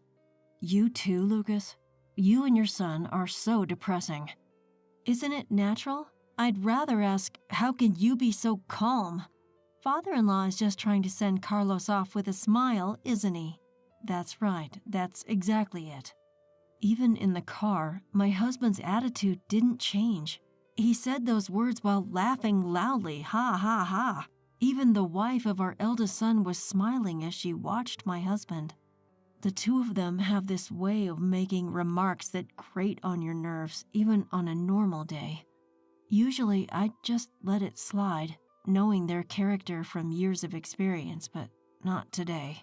You too, Lucas? You and your son are so depressing. Isn't it natural? I'd rather ask, how can you be so calm? Father-in-law is just trying to send Carlos off with a smile, isn't he? That's right, that's exactly it. Even in the car, my husband's attitude didn't change. He said those words while laughing loudly, ha ha ha. Even the wife of our eldest son was smiling as she watched my husband. The two of them have this way of making remarks that grate on your nerves, even on a normal day. Usually, I'd just let it slide, knowing their character from years of experience, but not today.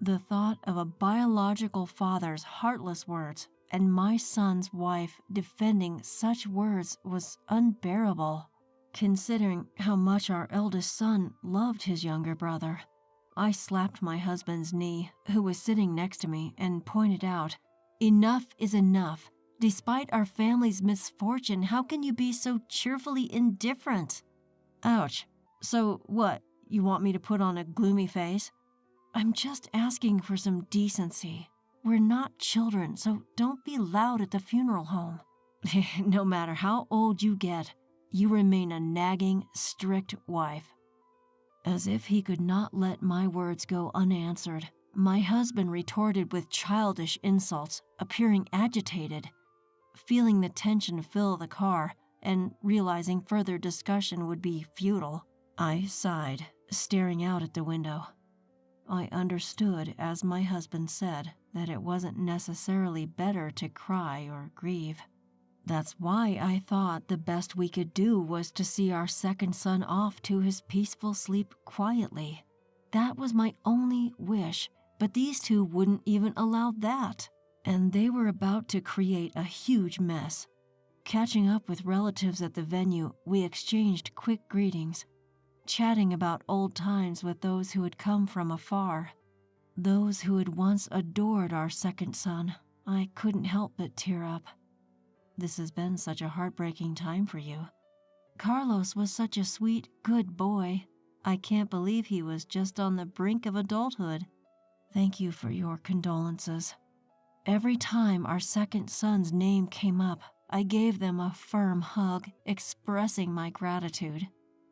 The thought of a biological father's heartless words and my son's wife defending such words was unbearable, considering how much our eldest son loved his younger brother. I slapped my husband's knee, who was sitting next to me, and pointed out, "Enough is enough. Despite our family's misfortune, how can you be so cheerfully indifferent?" Ouch. So what, you want me to put on a gloomy face? I'm just asking for some decency. We're not children, so don't be loud at the funeral home. No matter how old you get, you remain a nagging, strict wife. As if he could not let my words go unanswered, my husband retorted with childish insults, appearing agitated. Feeling the tension fill the car, and realizing further discussion would be futile, I sighed, staring out at the window. I understood, as my husband said, that it wasn't necessarily better to cry or grieve. That's why I thought the best we could do was to see our second son off to his peaceful sleep quietly. That was my only wish, but these two wouldn't even allow that. And they were about to create a huge mess. Catching up with relatives at the venue, we exchanged quick greetings, chatting about old times with those who had come from afar, those who had once adored our second son. I couldn't help but tear up. This has been such a heartbreaking time for you. Carlos was such a sweet, good boy. I can't believe he was just on the brink of adulthood. Thank you for your condolences. Every time our second son's name came up, I gave them a firm hug, expressing my gratitude.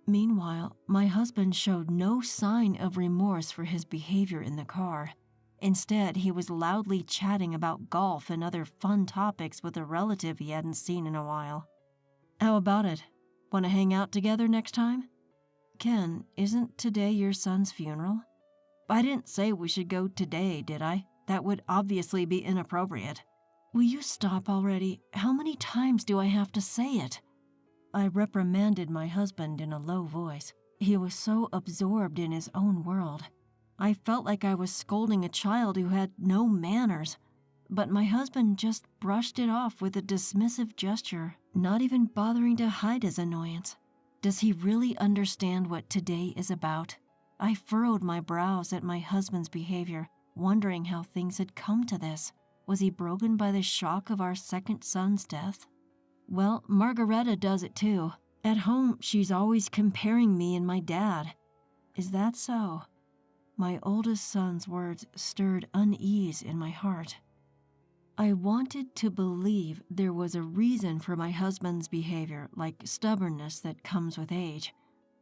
Meanwhile, my husband showed no sign of remorse for his behavior in the car. Instead, he was loudly chatting about golf and other fun topics with a relative he hadn't seen in a while. How about it? Want to hang out together next time? Ken, isn't today your son's funeral? I didn't say we should go today, did I? That would obviously be inappropriate. Will you stop already? How many times do I have to say it? I reprimanded my husband in a low voice. He was so absorbed in his own world. I felt like I was scolding a child who had no manners. But my husband just brushed it off with a dismissive gesture, not even bothering to hide his annoyance. Does he really understand what today is about? I furrowed my brows at my husband's behavior, wondering how things had come to this. Was he broken by the shock of our second son's death? Well, Margareta does it too. At home, she's always comparing me and my dad. Is that so? My oldest son's words stirred unease in my heart. I wanted to believe there was a reason for my husband's behavior, like stubbornness that comes with age.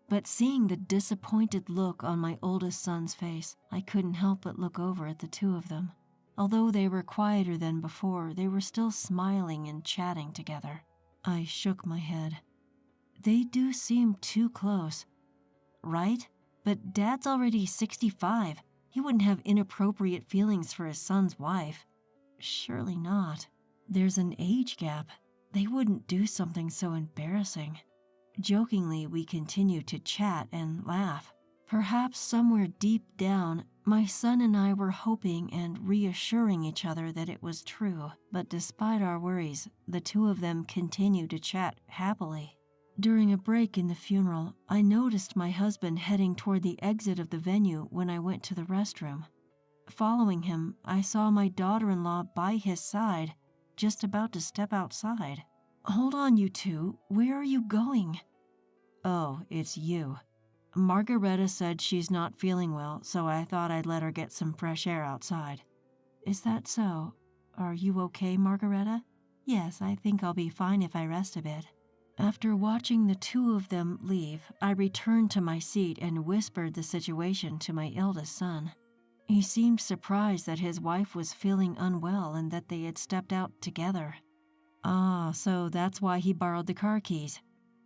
But seeing the disappointed look on my oldest son's face, I couldn't help but look over at the two of them. Although they were quieter than before, they were still smiling and chatting together. I shook my head. They do seem too close. Right? But Dad's already 65. He wouldn't have inappropriate feelings for his son's wife. Surely not. There's an age gap. They wouldn't do something so embarrassing. Jokingly, we continued to chat and laugh. Perhaps somewhere deep down, my son and I were hoping and reassuring each other that it was true. But despite our worries, the two of them continued to chat happily. During a break in the funeral, I noticed my husband heading toward the exit of the venue when I went to the restroom. Following him, I saw my daughter-in-law by his side, just about to step outside. Hold on, you two. Where are you going? Oh, it's you. Margareta said she's not feeling well, so I thought I'd let her get some fresh air outside. Is that so? Are you okay, Margareta? Yes, I think I'll be fine if I rest a bit. After watching the two of them leave, I returned to my seat and whispered the situation to my eldest son. He seemed surprised that his wife was feeling unwell and that they had stepped out together. Ah, so that's why he borrowed the car keys.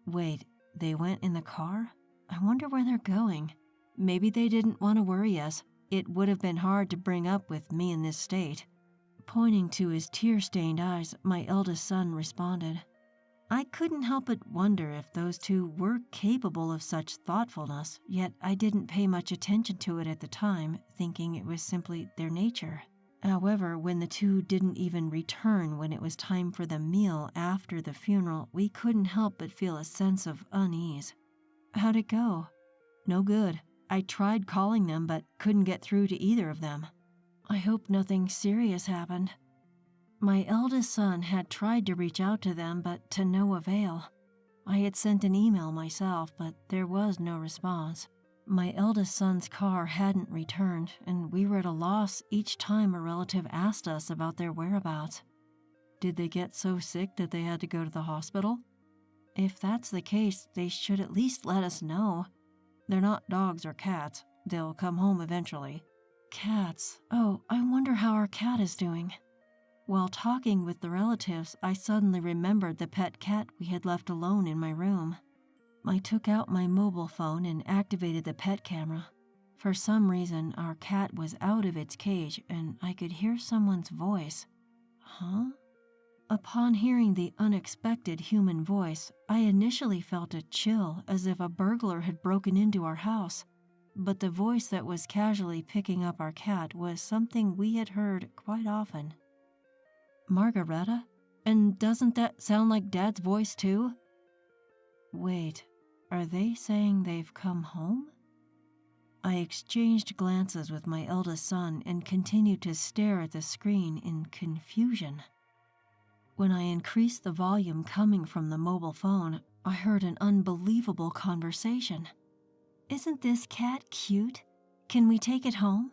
Wait, they went in the car? I wonder where they're going. Maybe they didn't want to worry us. It would have been hard to bring up with me in this state. Pointing to his tear-stained eyes, my eldest son responded. I couldn't help but wonder if those two were capable of such thoughtfulness, yet I didn't pay much attention to it at the time, thinking it was simply their nature. However, when the two didn't even return when it was time for the meal after the funeral, we couldn't help but feel a sense of unease. How'd it go? No good. I tried calling them but couldn't get through to either of them. I hope nothing serious happened. My eldest son had tried to reach out to them, but to no avail. I had sent an email myself, but there was no response. My eldest son's car hadn't returned, and we were at a loss each time a relative asked us about their whereabouts. Did they get so sick that they had to go to the hospital? If that's the case, they should at least let us know. They're not dogs or cats. They'll come home eventually. Cats. Oh, I wonder how our cat is doing. While talking with the relatives, I suddenly remembered the pet cat we had left alone in my room. I took out my mobile phone and activated the pet camera. For some reason, our cat was out of its cage and I could hear someone's voice. Huh? Upon hearing the unexpected human voice, I initially felt a chill as if a burglar had broken into our house. But the voice that was casually picking up our cat was something we had heard quite often. Margareta? And doesn't that sound like Dad's voice too? Wait, are they saying they've come home? I exchanged glances with my eldest son and continued to stare at the screen in confusion. When I increased the volume coming from the mobile phone, I heard an unbelievable conversation. Isn't this cat cute? Can we take it home?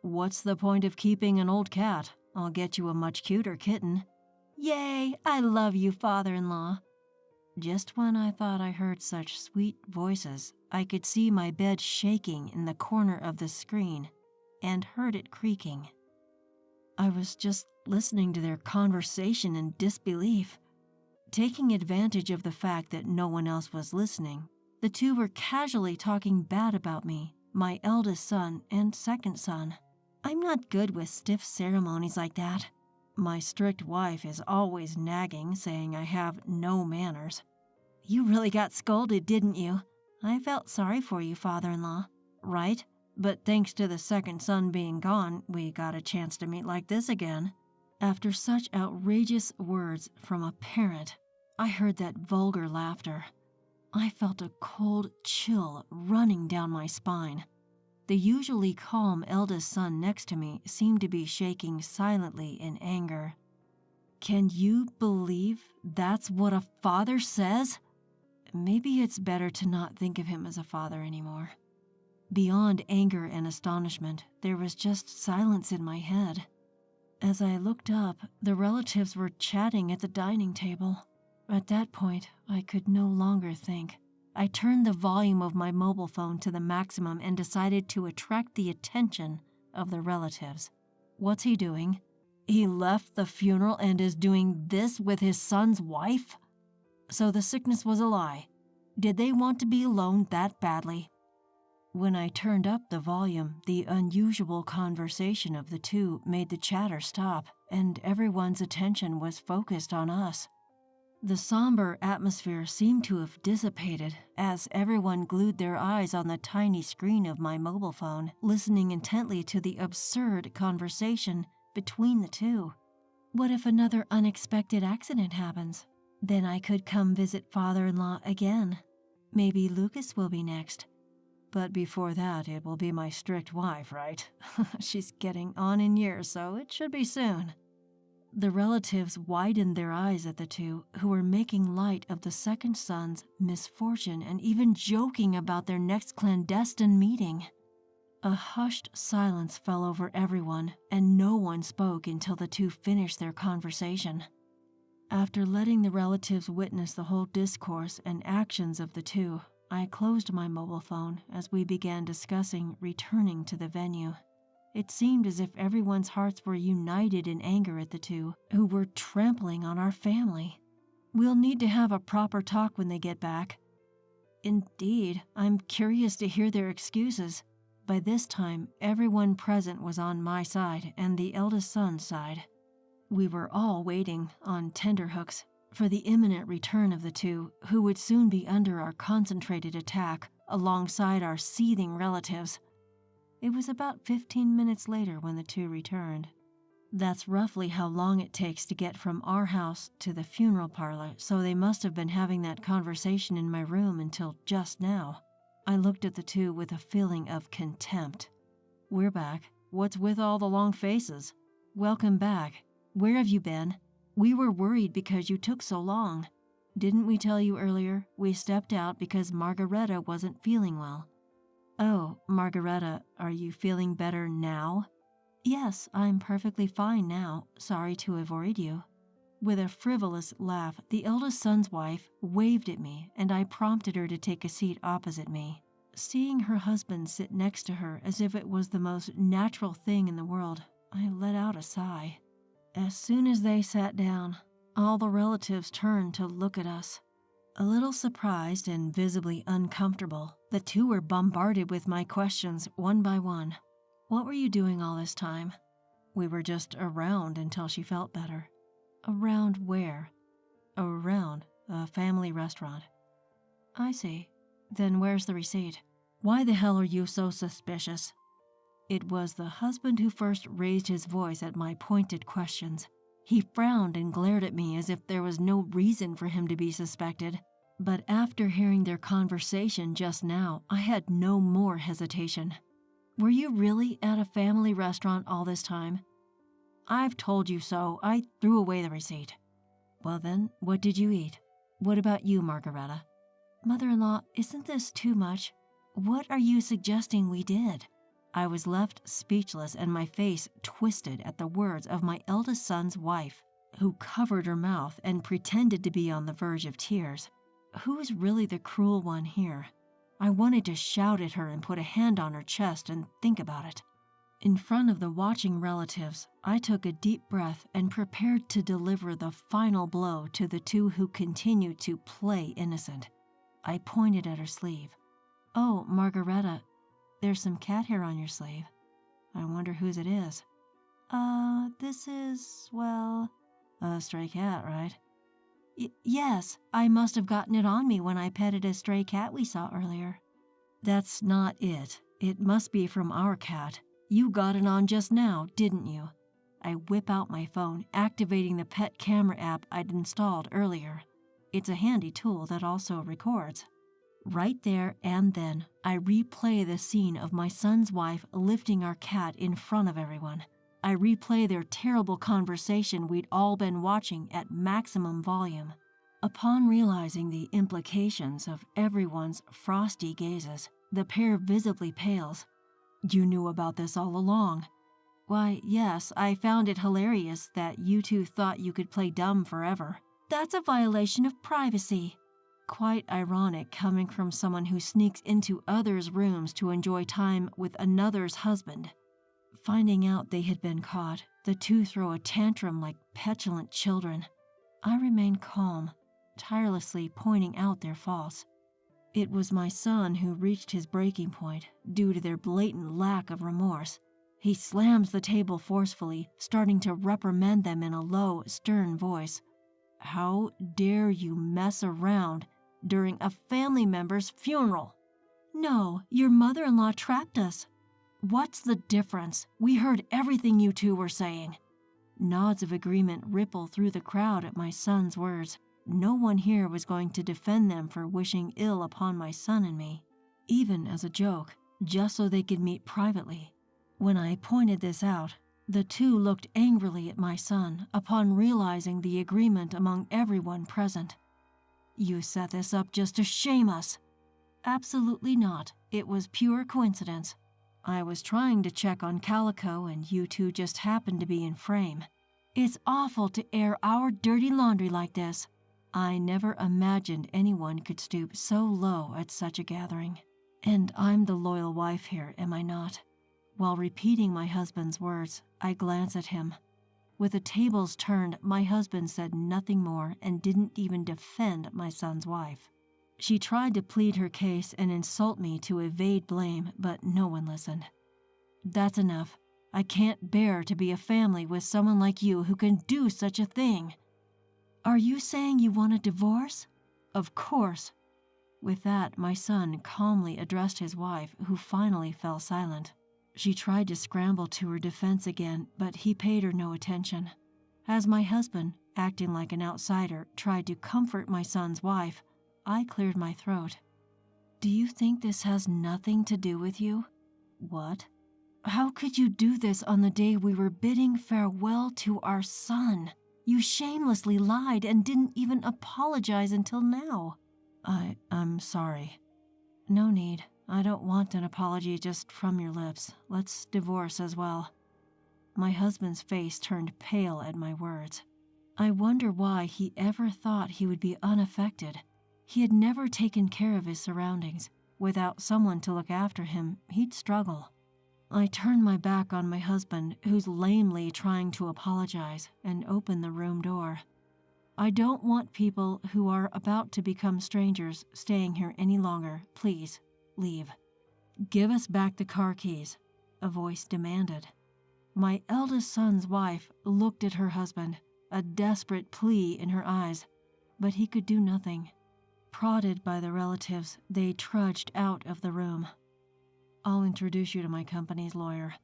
What's the point of keeping an old cat? I'll get you a much cuter kitten. Yay, I love you, father-in-law. Just when I thought I heard such sweet voices, I could see my bed shaking in the corner of the screen and heard it creaking. I was just listening to their conversation in disbelief. Taking advantage of the fact that no one else was listening, the two were casually talking bad about me, my eldest son and second son. I'm not good with stiff ceremonies like that. My strict wife is always nagging, saying I have no manners. You really got scolded, didn't you? I felt sorry for you, father-in-law. Right? But thanks to the second son being gone, we got a chance to meet like this again. After such outrageous words from a parent, I heard that vulgar laughter. I felt a cold chill running down my spine. The usually calm eldest son next to me seemed to be shaking silently in anger. Can you believe that's what a father says? Maybe it's better to not think of him as a father anymore. Beyond anger and astonishment, there was just silence in my head. As I looked up, the relatives were chatting at the dining table. At that point, I could no longer think. I turned the volume of my mobile phone to the maximum and decided to attract the attention of the relatives. What's he doing? He left the funeral and is doing this with his son's wife? So the sickness was a lie. Did they want to be alone that badly? When I turned up the volume, the unusual conversation of the two made the chatter stop, and everyone's attention was focused on us. The somber atmosphere seemed to have dissipated as everyone glued their eyes on the tiny screen of my mobile phone, listening intently to the absurd conversation between the two. What if another unexpected accident happens? Then I could come visit father-in-law again. Maybe Lucas will be next. But before that, it will be my strict wife, right? She's getting on in years, so it should be soon. The relatives widened their eyes at the two, who were making light of the second son's misfortune and even joking about their next clandestine meeting. A hushed silence fell over everyone, and no one spoke until the two finished their conversation. After letting the relatives witness the whole discourse and actions of the two, I closed my mobile phone as we began discussing returning to the venue. It seemed as if everyone's hearts were united in anger at the two, who were trampling on our family. We'll need to have a proper talk when they get back. Indeed, I'm curious to hear their excuses. By this time, everyone present was on my side and the eldest son's side. We were all waiting on tenterhooks, for the imminent return of the two, who would soon be under our concentrated attack alongside our seething relatives. It was about 15 minutes later when the two returned. That's roughly how long it takes to get from our house to the funeral parlor, so they must have been having that conversation in my room until just now. I looked at the two with a feeling of contempt. We're back. What's with all the long faces? Welcome back. Where have you been? We were worried because you took so long. Didn't we tell you earlier? We stepped out because Margareta wasn't feeling well. Oh, Margareta, are you feeling better now? Yes, I'm perfectly fine now. Sorry to avoid you. With a frivolous laugh, the eldest son's wife waved at me, and I prompted her to take a seat opposite me. Seeing her husband sit next to her as if it was the most natural thing in the world, I let out a sigh. As soon as they sat down, all the relatives turned to look at us. A little surprised and visibly uncomfortable, the two were bombarded with my questions one by one. What were you doing all this time? We were just around until she felt better. Around where? Around a family restaurant. I see. Then where's the receipt? Why the hell are you so suspicious? It was the husband who first raised his voice at my pointed questions. He frowned and glared at me as if there was no reason for him to be suspected. But after hearing their conversation just now, I had no more hesitation. Were you really at a family restaurant all this time? I've told you so. I threw away the receipt. Well then, what did you eat? What about you, Margareta? Mother-in-law, isn't this too much? What are you suggesting we did? I was left speechless and my face twisted at the words of my eldest son's wife, who covered her mouth and pretended to be on the verge of tears. Who's really the cruel one here? I wanted to shout at her and put a hand on her chest and think about it. In front of the watching relatives, I took a deep breath and prepared to deliver the final blow to the two who continued to play innocent. I pointed at her sleeve. Oh, Margareta, there's some cat hair on your sleeve. I wonder whose it is. This is, well, a stray cat, right? Yes, I must have gotten it on me when I petted a stray cat we saw earlier. That's not it. It must be from our cat. You got it on just now, didn't you? I whip out my phone, activating the pet camera app I'd installed earlier. It's a handy tool that also records. Right there and then, I replay the scene of my son's wife lifting our cat in front of everyone. I replay their terrible conversation we'd all been watching at maximum volume. Upon realizing the implications of everyone's frosty gazes, the pair visibly pales. You knew about this all along. Why, yes, I found it hilarious that you two thought you could play dumb forever. That's a violation of privacy. Quite ironic coming from someone who sneaks into others' rooms to enjoy time with another's husband. Finding out they had been caught, the two throw a tantrum like petulant children. I remain calm, tirelessly pointing out their faults. It was my son who reached his breaking point due to their blatant lack of remorse. He slams the table forcefully, starting to reprimand them in a low, stern voice. How dare you mess around during a family member's funeral? No, your mother-in-law trapped us. What's the difference? We heard everything you two were saying. Nods of agreement ripple through the crowd at my son's words. No one here was going to defend them for wishing ill upon my son and me, even as a joke, just so they could meet privately. When I pointed this out, the two looked angrily at my son upon realizing the agreement among everyone present. You set this up just to shame us. Absolutely not. It was pure coincidence. I was trying to check on Calico and you two just happened to be in frame. It's awful to air our dirty laundry like this. I never imagined anyone could stoop so low at such a gathering. And I'm the loyal wife here, am I not? While repeating my husband's words, I glance at him. With the tables turned, my husband said nothing more and didn't even defend my son's wife. She tried to plead her case and insult me to evade blame, but no one listened. That's enough. I can't bear to be a family with someone like you who can do such a thing. Are you saying you want a divorce? Of course. With that, my son calmly addressed his wife, who finally fell silent. She tried to scramble to her defense again, but he paid her no attention. As my husband, acting like an outsider, tried to comfort my son's wife, I cleared my throat. Do you think this has nothing to do with you? What? How could you do this on the day we were bidding farewell to our son? You shamelessly lied and didn't even apologize until now. I'm sorry. No need. I don't want an apology just from your lips. Let's divorce as well. My husband's face turned pale at my words. I wonder why he ever thought he would be unaffected. He had never taken care of his surroundings. Without someone to look after him, he'd struggle. I turned my back on my husband, who's lamely trying to apologize, and opened the room door. I don't want people who are about to become strangers staying here any longer. Please, leave. Give us back the car keys, a voice demanded. My eldest son's wife looked at her husband, a desperate plea in her eyes, but he could do nothing. Prodded by the relatives, they trudged out of the room. I'll introduce you to my company's lawyer.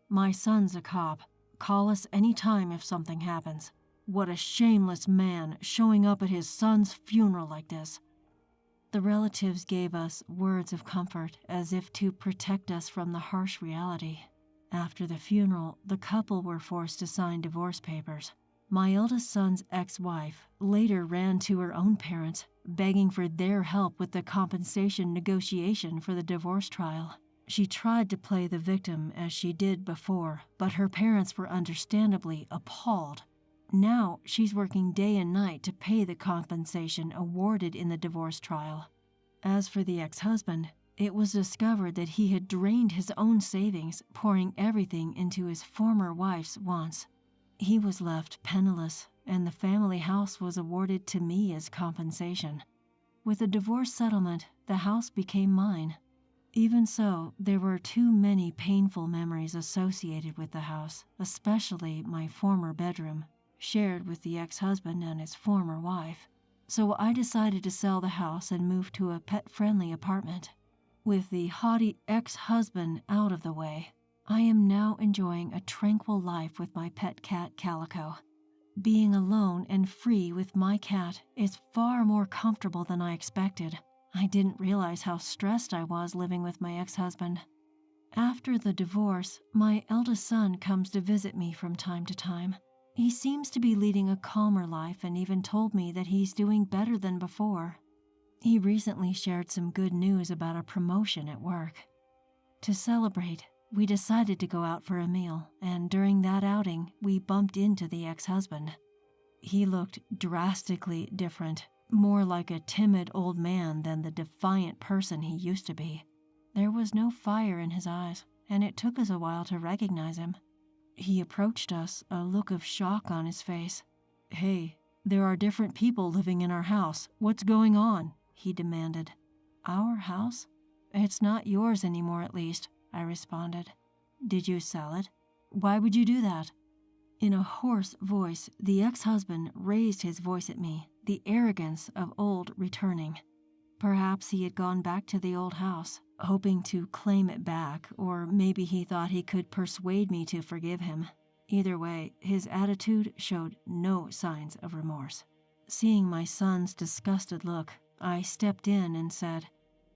My son's a cop. Call us any time if something happens. What a shameless man showing up at his son's funeral like this. The relatives gave us words of comfort as if to protect us from the harsh reality. After the funeral, the couple were forced to sign divorce papers. My eldest son's ex-wife later ran to her own parents, begging for their help with the compensation negotiation for the divorce trial. She tried to play the victim as she did before, but her parents were understandably appalled. Now she's working day and night to pay the compensation awarded in the divorce trial. As for the ex-husband, it was discovered that he had drained his own savings, pouring everything into his former wife's wants. He was left penniless, and the family house was awarded to me as compensation. With the divorce settlement, the house became mine. Even so, there were too many painful memories associated with the house, especially my former bedroom, shared with the ex-husband and his former wife. So I decided to sell the house and move to a pet-friendly apartment. With the haughty ex-husband out of the way, I am now enjoying a tranquil life with my pet cat Calico. Being alone and free with my cat is far more comfortable than I expected. I didn't realize how stressed I was living with my ex-husband. After the divorce, my eldest son comes to visit me from time to time. He seems to be leading a calmer life and even told me that he's doing better than before. He recently shared some good news about a promotion at work. To celebrate, we decided to go out for a meal, and during that outing, we bumped into the ex-husband. He looked drastically different. More like a timid old man than the defiant person he used to be. There was no fire in his eyes, and it took us a while to recognize him. He approached us, a look of shock on his face. "Hey, there are different people living in our house. What's going on?" he demanded. "Our house? It's not yours anymore, at least," I responded. "Did you sell it? Why would you do that?" In a hoarse voice, the ex-husband raised his voice at me, the arrogance of old returning. Perhaps he had gone back to the old house, hoping to claim it back, or maybe he thought he could persuade me to forgive him. Either way, his attitude showed no signs of remorse. Seeing my son's disgusted look, I stepped in and said,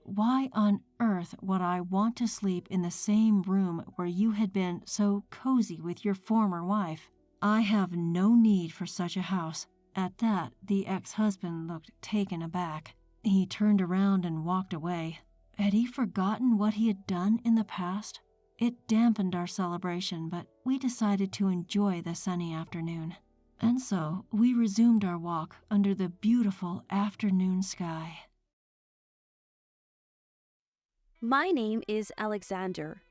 "Why on earth would I want to sleep in the same room where you had been so cozy with your former wife? I have no need for such a house." At that, the ex-husband looked taken aback. He turned around and walked away. Had he forgotten what he had done in the past? It dampened our celebration, but we decided to enjoy the sunny afternoon. And so, we resumed our walk under the beautiful afternoon sky. My name is Alexander.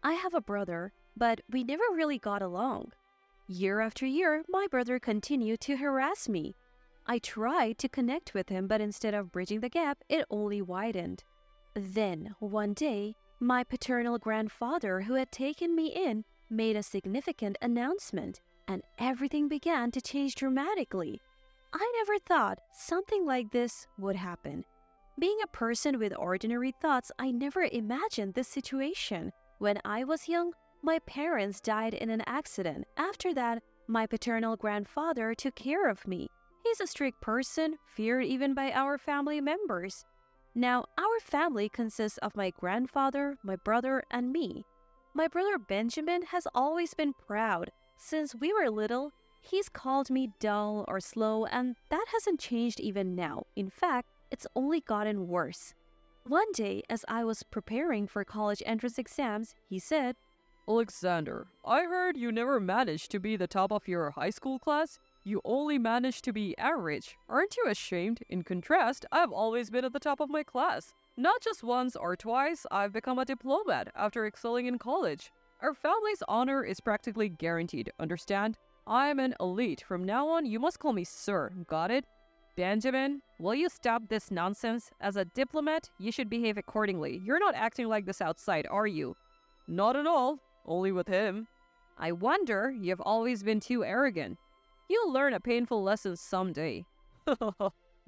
I have a brother, but we never really got along. Year after year, my brother continued to harass me. I tried to connect with him, but instead of bridging the gap, it only widened. Then, one day, my paternal grandfather, who had taken me in, made a significant announcement, and everything began to change dramatically. I never thought something like this would happen. Being a person with ordinary thoughts, I never imagined this situation. When I was young, my parents died in an accident. After that, my paternal grandfather took care of me. He's a strict person, feared even by our family members. Now, our family consists of my grandfather, my brother, and me. My brother Benjamin has always been proud. Since we were little, he's called me dull or slow, and that hasn't changed even now. In fact, it's only gotten worse. One day, as I was preparing for college entrance exams, he said, Alexander, I heard you never managed to be the top of your high school class. You only managed to be average. Aren't you ashamed? In contrast, I've always been at the top of my class. Not just once or twice, I've become a diplomat after excelling in college. Our family's honor is practically guaranteed, understand? I'm an elite. From now on, you must call me sir, got it? Benjamin, will you stop this nonsense? As a diplomat, you should behave accordingly. You're not acting like this outside, are you? Not at all. Only with him. I wonder, you've always been too arrogant. You'll learn a painful lesson someday.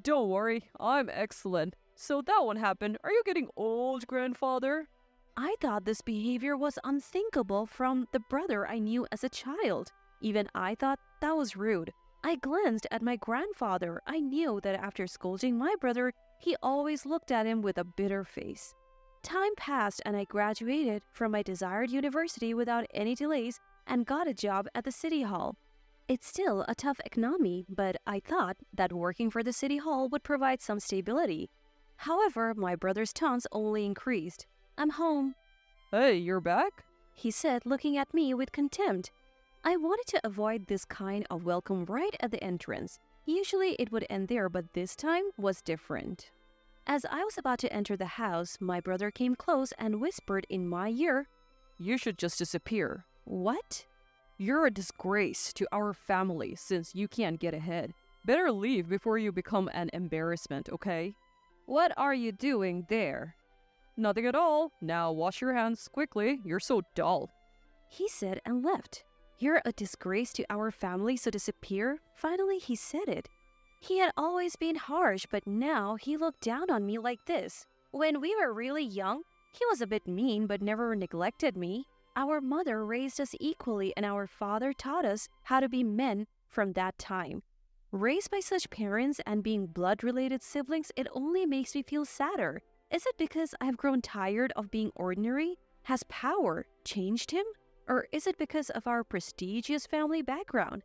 Don't worry, I'm excellent. So that one happened. Are you getting old, grandfather? I thought this behavior was unthinkable from the brother I knew as a child. Even I thought that was rude. I glanced at my grandfather. I knew that after scolding my brother, he always looked at him with a bitter face. Time passed and I graduated from my desired university without any delays and got a job at the city hall. It's still a tough economy, but I thought that working for the city hall would provide some stability. However, my brother's taunts only increased. I'm home, Hey, you're back? he said, looking at me with contempt. I wanted to avoid this kind of welcome right at the entrance. Usually it would end there, but this time was different. As I was about to enter the house, my brother came close and whispered in my ear, You should just disappear. What? You're a disgrace to our family since you can't get ahead. Better leave before you become an embarrassment, okay? What are you doing there? Nothing at all. Now wash your hands quickly. You're so dull. He said and left. You're a disgrace to our family, so disappear? Finally, he said it. He had always been harsh, but now he looked down on me like this. When we were really young, he was a bit mean but never neglected me. Our mother raised us equally and our father taught us how to be men from that time. Raised by such parents and being blood-related siblings, it only makes me feel sadder. Is it because I've grown tired of being ordinary? Has power changed him? Or is it because of our prestigious family background?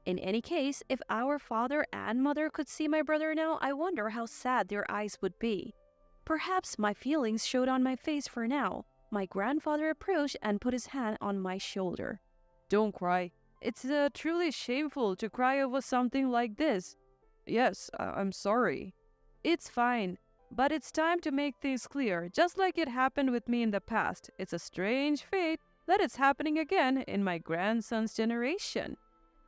In any case, if our father and mother could see my brother now, I wonder how sad their eyes would be. Perhaps my feelings showed on my face for now. My grandfather approached and put his hand on my shoulder. Don't cry. It's truly shameful to cry over something like this. Yes, I'm sorry. It's fine. But it's time to make things clear, just like it happened with me in the past. It's a strange fate that it's happening again in my grandson's generation.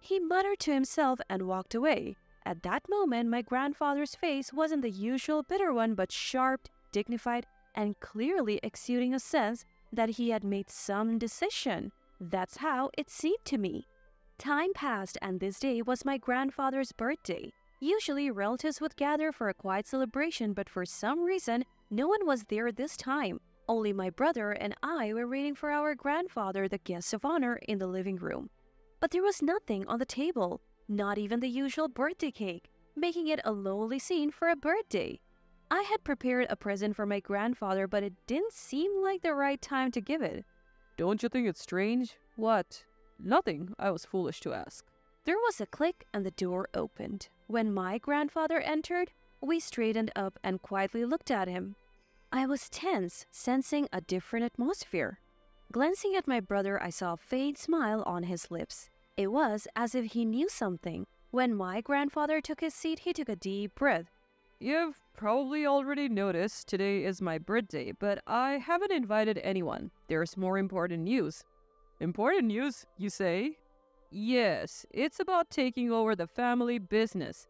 He muttered to himself and walked away. At that moment, my grandfather's face wasn't the usual bitter one, but sharp, dignified, and clearly exuding a sense that he had made some decision. That's how it seemed to me. Time passed, and this day was my grandfather's birthday. Usually, relatives would gather for a quiet celebration, but for some reason, no one was there this time. Only my brother and I were waiting for our grandfather, the guest of honor, in the living room. But there was nothing on the table, not even the usual birthday cake, making it a lonely scene for a birthday. I had prepared a present for my grandfather, but it didn't seem like the right time to give it. Don't you think it's strange? What? Nothing. I was foolish to ask. There was a click and the door opened. When my grandfather entered, we straightened up and quietly looked at him. I was tense, sensing a different atmosphere. Glancing at my brother, I saw a faint smile on his lips. It was as if he knew something. When my grandfather took his seat, he took a deep breath. You've probably already noticed today is my birthday, but I haven't invited anyone. There's more important news. Important news, you say? Yes, it's about taking over the family business.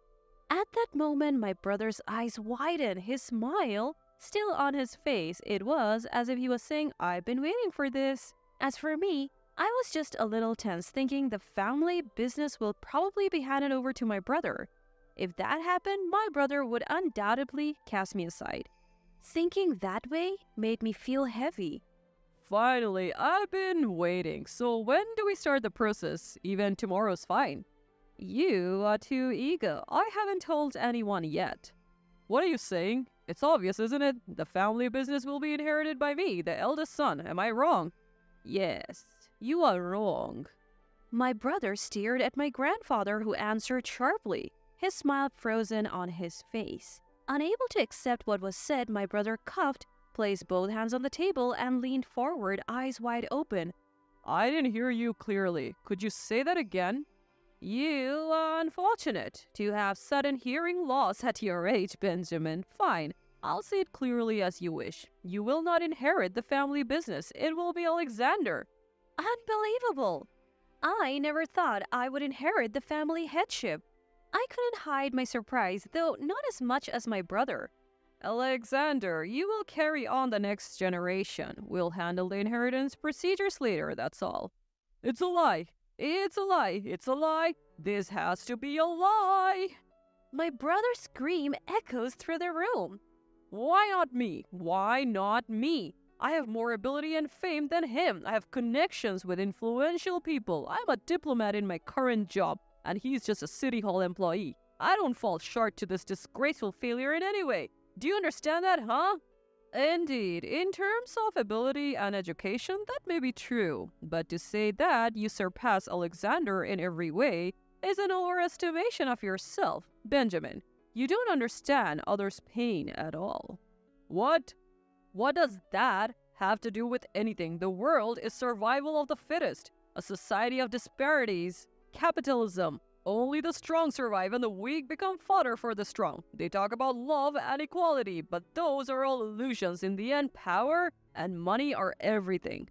At that moment, my brother's eyes widened, his smile still on his face. It was as if he was saying, I've been waiting for this. As for me, I was just a little tense, thinking the family business will probably be handed over to my brother. If that happened, my brother would undoubtedly cast me aside. Thinking that way made me feel heavy. Finally, I've been waiting. So when do we start the process? Even tomorrow's fine. You are too eager. I haven't told anyone yet. What are you saying? It's obvious, isn't it? The family business will be inherited by me, the eldest son. Am I wrong? Yes, you are wrong. My brother stared at my grandfather, who answered sharply, his smile frozen on his face. Unable to accept what was said, my brother coughed, placed both hands on the table, and leaned forward, eyes wide open. I didn't hear you clearly. Could you say that again? You are unfortunate to have sudden hearing loss at your age, Benjamin. Fine. I'll say it clearly as you wish. You will not inherit the family business. It will be Alexander. Unbelievable! I never thought I would inherit the family headship. I couldn't hide my surprise, though not as much as my brother. Alexander, you will carry on the next generation. We'll handle the inheritance procedures later, that's all. It's a lie. It's a lie. It's a lie. This has to be a lie. My brother's scream echoes through the room. Why not me? Why not me? I have more ability and fame than him. I have connections with influential people. I'm a diplomat in my current job, and he's just a city hall employee. I don't fall short to this disgraceful failure in any way. Do you understand that, huh? Indeed, in terms of ability and education, that may be true. But to say that you surpass Alexander in every way is an overestimation of yourself. Benjamin, you don't understand others' pain at all. What? What does that have to do with anything? The world is survival of the fittest, a society of disparities, capitalism. Only the strong survive and the weak become fodder for the strong. They talk about love and equality, but those are all illusions. In the end, power and money are everything.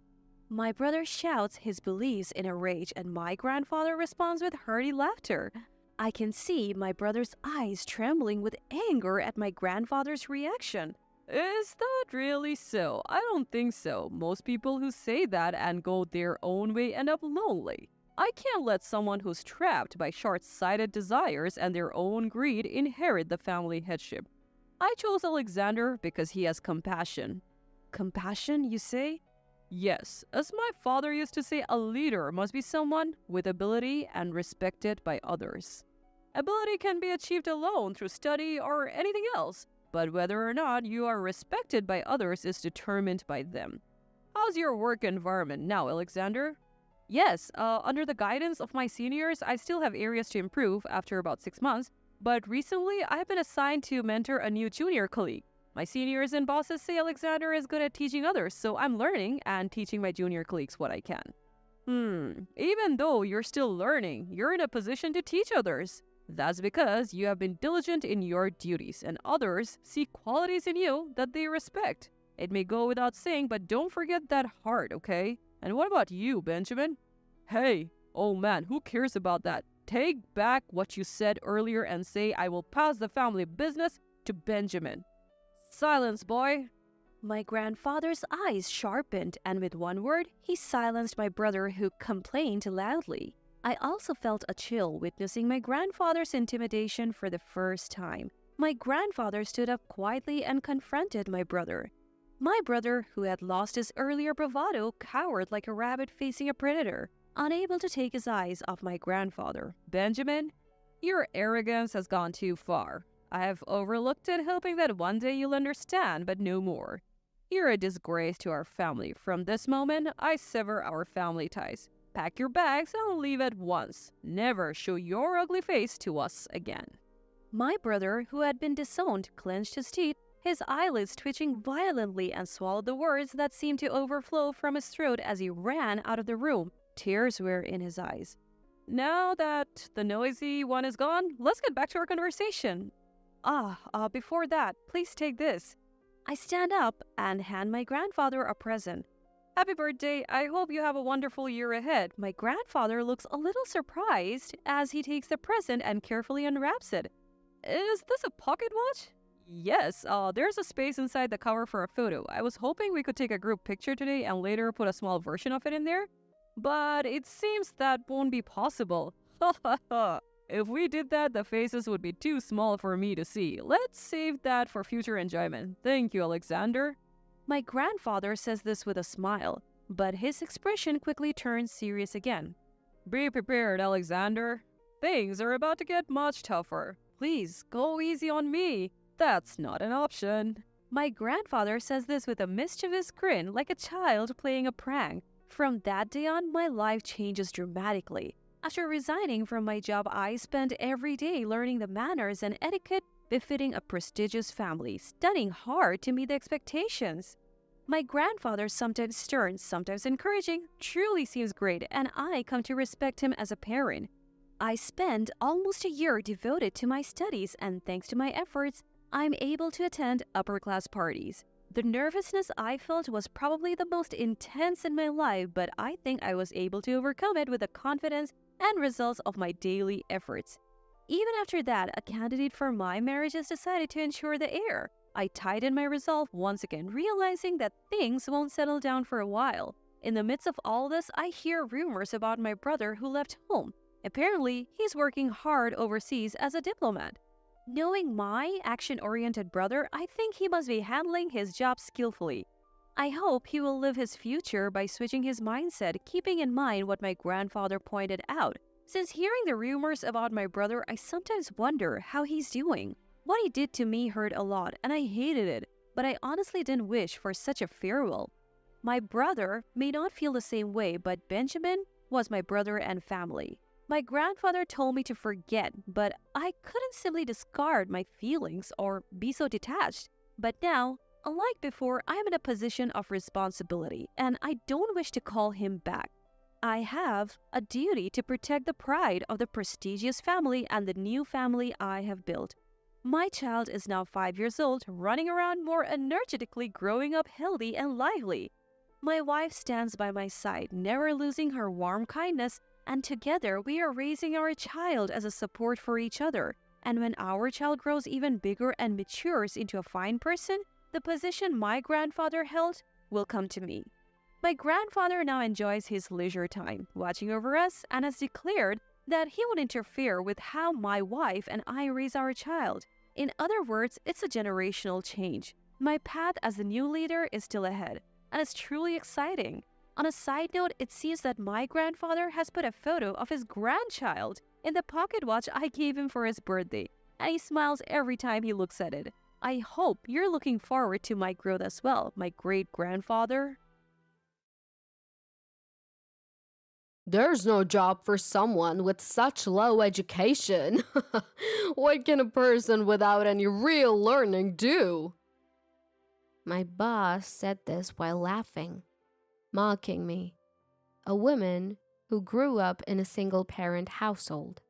My brother shouts his beliefs in a rage, and my grandfather responds with hearty laughter. I can see my brother's eyes trembling with anger at my grandfather's reaction. Is that really so? I don't think so. Most people who say that and go their own way end up lonely. I can't let someone who's trapped by short-sighted desires and their own greed inherit the family headship. I chose Alexander because he has compassion. Compassion, you say? Yes, as my father used to say, a leader must be someone with ability and respected by others. Ability can be achieved alone through study or anything else, but whether or not you are respected by others is determined by them. How's your work environment now, Alexander? Yes, under the guidance of my seniors, I still have areas to improve after about 6 months, but recently I have been assigned to mentor a new junior colleague. My seniors and bosses say Alexander is good at teaching others, so I'm learning and teaching my junior colleagues what I can. Even though you're still learning, you're in a position to teach others. That's because you have been diligent in your duties, and others see qualities in you that they respect. It may go without saying, but don't forget that heart, okay? And what about you, Benjamin? Hey, oh man, who cares about that? Take back what you said earlier and say I will pass the family business to Benjamin. Silence, boy. My grandfather's eyes sharpened, and with one word, he silenced my brother, who complained loudly. I also felt a chill witnessing my grandfather's intimidation for the first time. My grandfather stood up quietly and confronted my brother. My brother, who had lost his earlier bravado, cowered like a rabbit facing a predator, unable to take his eyes off my grandfather. Benjamin, your arrogance has gone too far. I have overlooked it, hoping that one day you'll understand, but no more. You're a disgrace to our family. From this moment, I sever our family ties. Pack your bags and leave at once. Never show your ugly face to us again. My brother, who had been disowned, clenched his teeth, his eyelids twitching violently, and swallowed the words that seemed to overflow from his throat as he ran out of the room. Tears were in his eyes. Now that the noisy one is gone, let's get back to our conversation. Before that, please take this. I stand up and hand my grandfather a present. Happy birthday. I hope you have a wonderful year ahead. My grandfather looks a little surprised as he takes the present and carefully unwraps it. Is this a pocket watch? Yes, there's a space inside the cover for a photo. I was hoping we could take a group picture today and later put a small version of it in there, but it seems that won't be possible. Ha ha ha. If we did that, the faces would be too small for me to see. Let's save that for future enjoyment. Thank you, Alexander. My grandfather says this with a smile, but his expression quickly turns serious again. Be prepared, Alexander. Things are about to get much tougher. Please, go easy on me. That's not an option. My grandfather says this with a mischievous grin, like a child playing a prank. From that day on, my life changes dramatically. After resigning from my job, I spent every day learning the manners and etiquette befitting a prestigious family, studying hard to meet the expectations. My grandfather, sometimes stern, sometimes encouraging, truly seems great, and I come to respect him as a parent. I spent almost a year devoted to my studies, and thanks to my efforts, I'm able to attend upper-class parties. The nervousness I felt was probably the most intense in my life, but I think I was able to overcome it with the confidence and results of my daily efforts. Even after that, a candidate for my marriage has decided to ensure the heir. I tightened my resolve once again, realizing that things won't settle down for a while. In the midst of all this, I hear rumors about my brother who left home. Apparently, he's working hard overseas as a diplomat. Knowing my action-oriented brother, I think he must be handling his job skillfully. I hope he will live his future by switching his mindset, keeping in mind what my grandfather pointed out. Since hearing the rumors about my brother, I sometimes wonder how he's doing. What he did to me hurt a lot, and I hated it, but I honestly didn't wish for such a farewell. My brother may not feel the same way, but Benjamin was my brother and family. My grandfather told me to forget, but I couldn't simply discard my feelings or be so detached. But now, unlike before, I am in a position of responsibility, and I don't wish to call him back. I have a duty to protect the pride of the prestigious family and the new family I have built. My child is now 5 years old, running around more energetically, growing up healthy and lively. My wife stands by my side, never losing her warm kindness, and together we are raising our child as a support for each other. And when our child grows even bigger and matures into a fine person, the position my grandfather held will come to me. My grandfather now enjoys his leisure time, watching over us, and has declared that he won't interfere with how my wife and I raise our child. In other words, it's a generational change. My path as the new leader is still ahead, and it's truly exciting. On a side note, it seems that my grandfather has put a photo of his grandchild in the pocket watch I gave him for his birthday, and he smiles every time he looks at it. I hope you're looking forward to my growth as well, my great-grandfather. There's no job for someone with such low education. What can a person without any real learning do? My boss said this while laughing, mocking me, a woman who grew up in a single-parent household.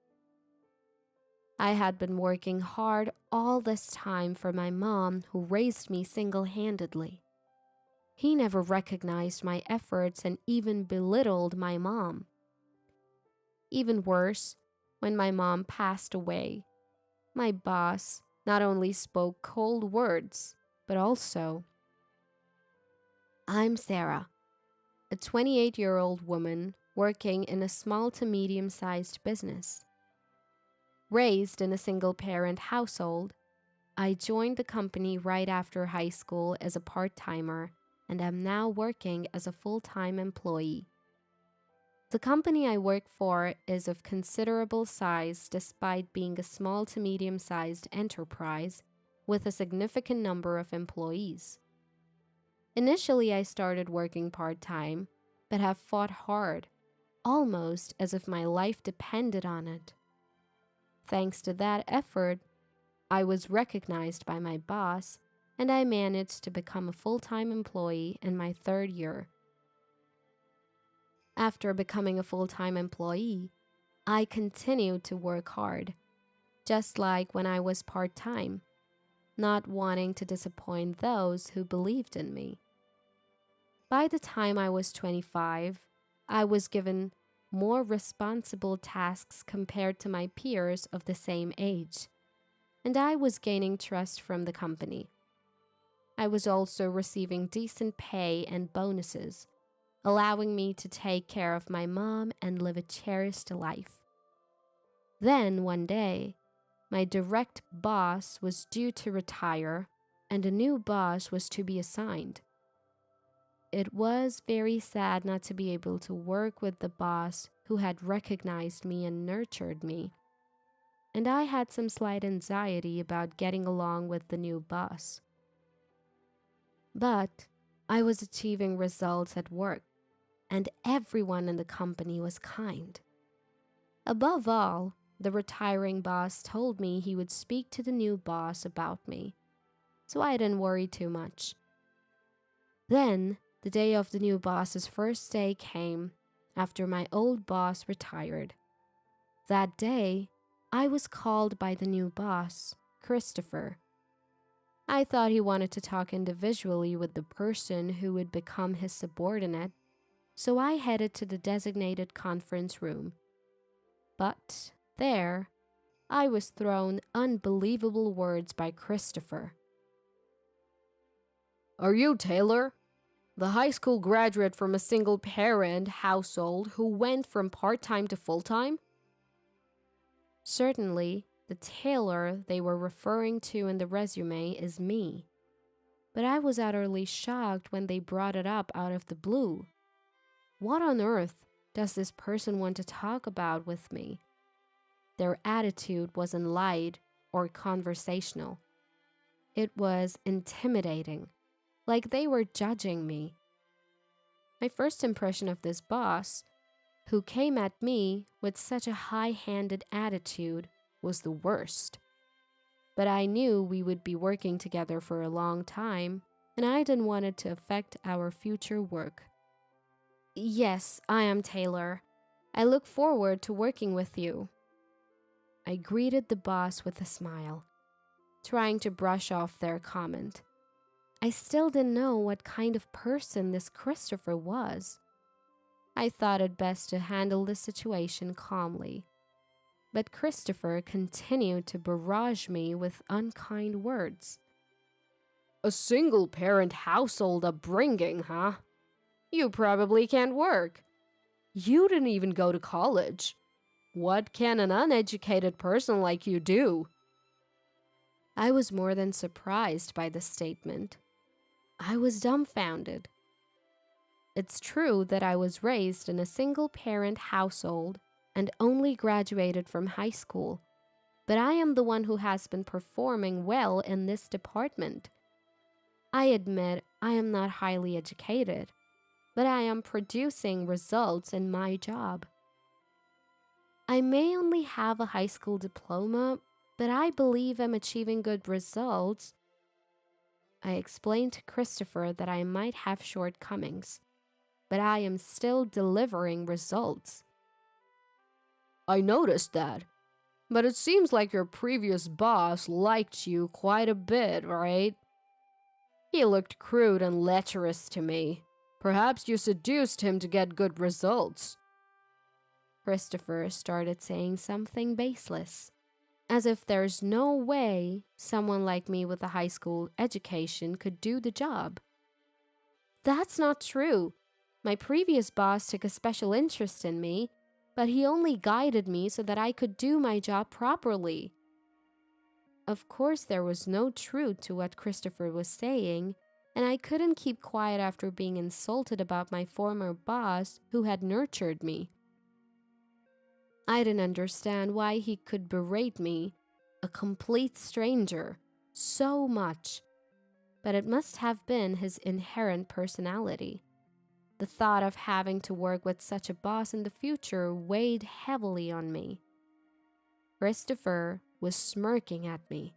I had been working hard all this time for my mom, who raised me single-handedly. He never recognized my efforts and even belittled my mom. Even worse, when my mom passed away, my boss not only spoke cold words, but also, I'm Sarah, a 28-year-old woman working in a small to medium-sized business. Raised in a single-parent household, I joined the company right after high school as a part-timer and am now working as a full-time employee. The company I work for is of considerable size despite being a small to medium-sized enterprise with a significant number of employees. Initially, I started working part-time, but have fought hard, almost as if my life depended on it. Thanks to that effort, I was recognized by my boss, and I managed to become a full-time employee in my 3rd year. After becoming a full-time employee, I continued to work hard, just like when I was part-time, not wanting to disappoint those who believed in me. By the time I was 25, I was given more responsible tasks compared to my peers of the same age, and I was gaining trust from the company. I was also receiving decent pay and bonuses, allowing me to take care of my mom and live a cherished life. Then, one day, my direct boss was due to retire and a new boss was to be assigned. It was very sad not to be able to work with the boss who had recognized me and nurtured me. And I had some slight anxiety about getting along with the new boss. But I was achieving results at work, and everyone in the company was kind. Above all, the retiring boss told me he would speak to the new boss about me, so I didn't worry too much. Then, the day of the new boss's first day came after my old boss retired. That day, I was called by the new boss, Christopher. I thought he wanted to talk individually with the person who would become his subordinate, so I headed to the designated conference room. But there, I was thrown unbelievable words by Christopher. Are you Taylor? The high school graduate from a single-parent household who went from part-time to full-time? Certainly, the Taylor they were referring to in the resume is me. But I was utterly shocked when they brought it up out of the blue. What on earth does this person want to talk about with me? Their attitude wasn't light or conversational. It was intimidating, like they were judging me. My first impression of this boss, who came at me with such a high-handed attitude, was the worst. But I knew we would be working together for a long time, and I didn't want it to affect our future work. Yes, I am Taylor. I look forward to working with you. I greeted the boss with a smile, trying to brush off their comment. I still didn't know what kind of person this Christopher was. I thought it best to handle the situation calmly. But Christopher continued to barrage me with unkind words. A single-parent household upbringing, huh? You probably can't work. You didn't even go to college. What can an uneducated person like you do? I was more than surprised by the statement. I was dumbfounded. It's true that I was raised in a single-parent household and only graduated from high school, but I am the one who has been performing well in this department. I admit I am not highly educated, but I am producing results in my job. I may only have a high school diploma, but I believe I'm achieving good results. I explained to Christopher that I might have shortcomings, but I am still delivering results. I noticed that, but it seems like your previous boss liked you quite a bit, right? He looked crude and lecherous to me. Perhaps you seduced him to get good results. Christopher started saying something baseless, as if there's no way someone like me with a high school education could do the job. That's not true. My previous boss took a special interest in me, but he only guided me so that I could do my job properly. Of course, there was no truth to what Christopher was saying, and I couldn't keep quiet after being insulted about my former boss who had nurtured me. I didn't understand why he could berate me, a complete stranger, so much, but it must have been his inherent personality. The thought of having to work with such a boss in the future weighed heavily on me. Christopher was smirking at me,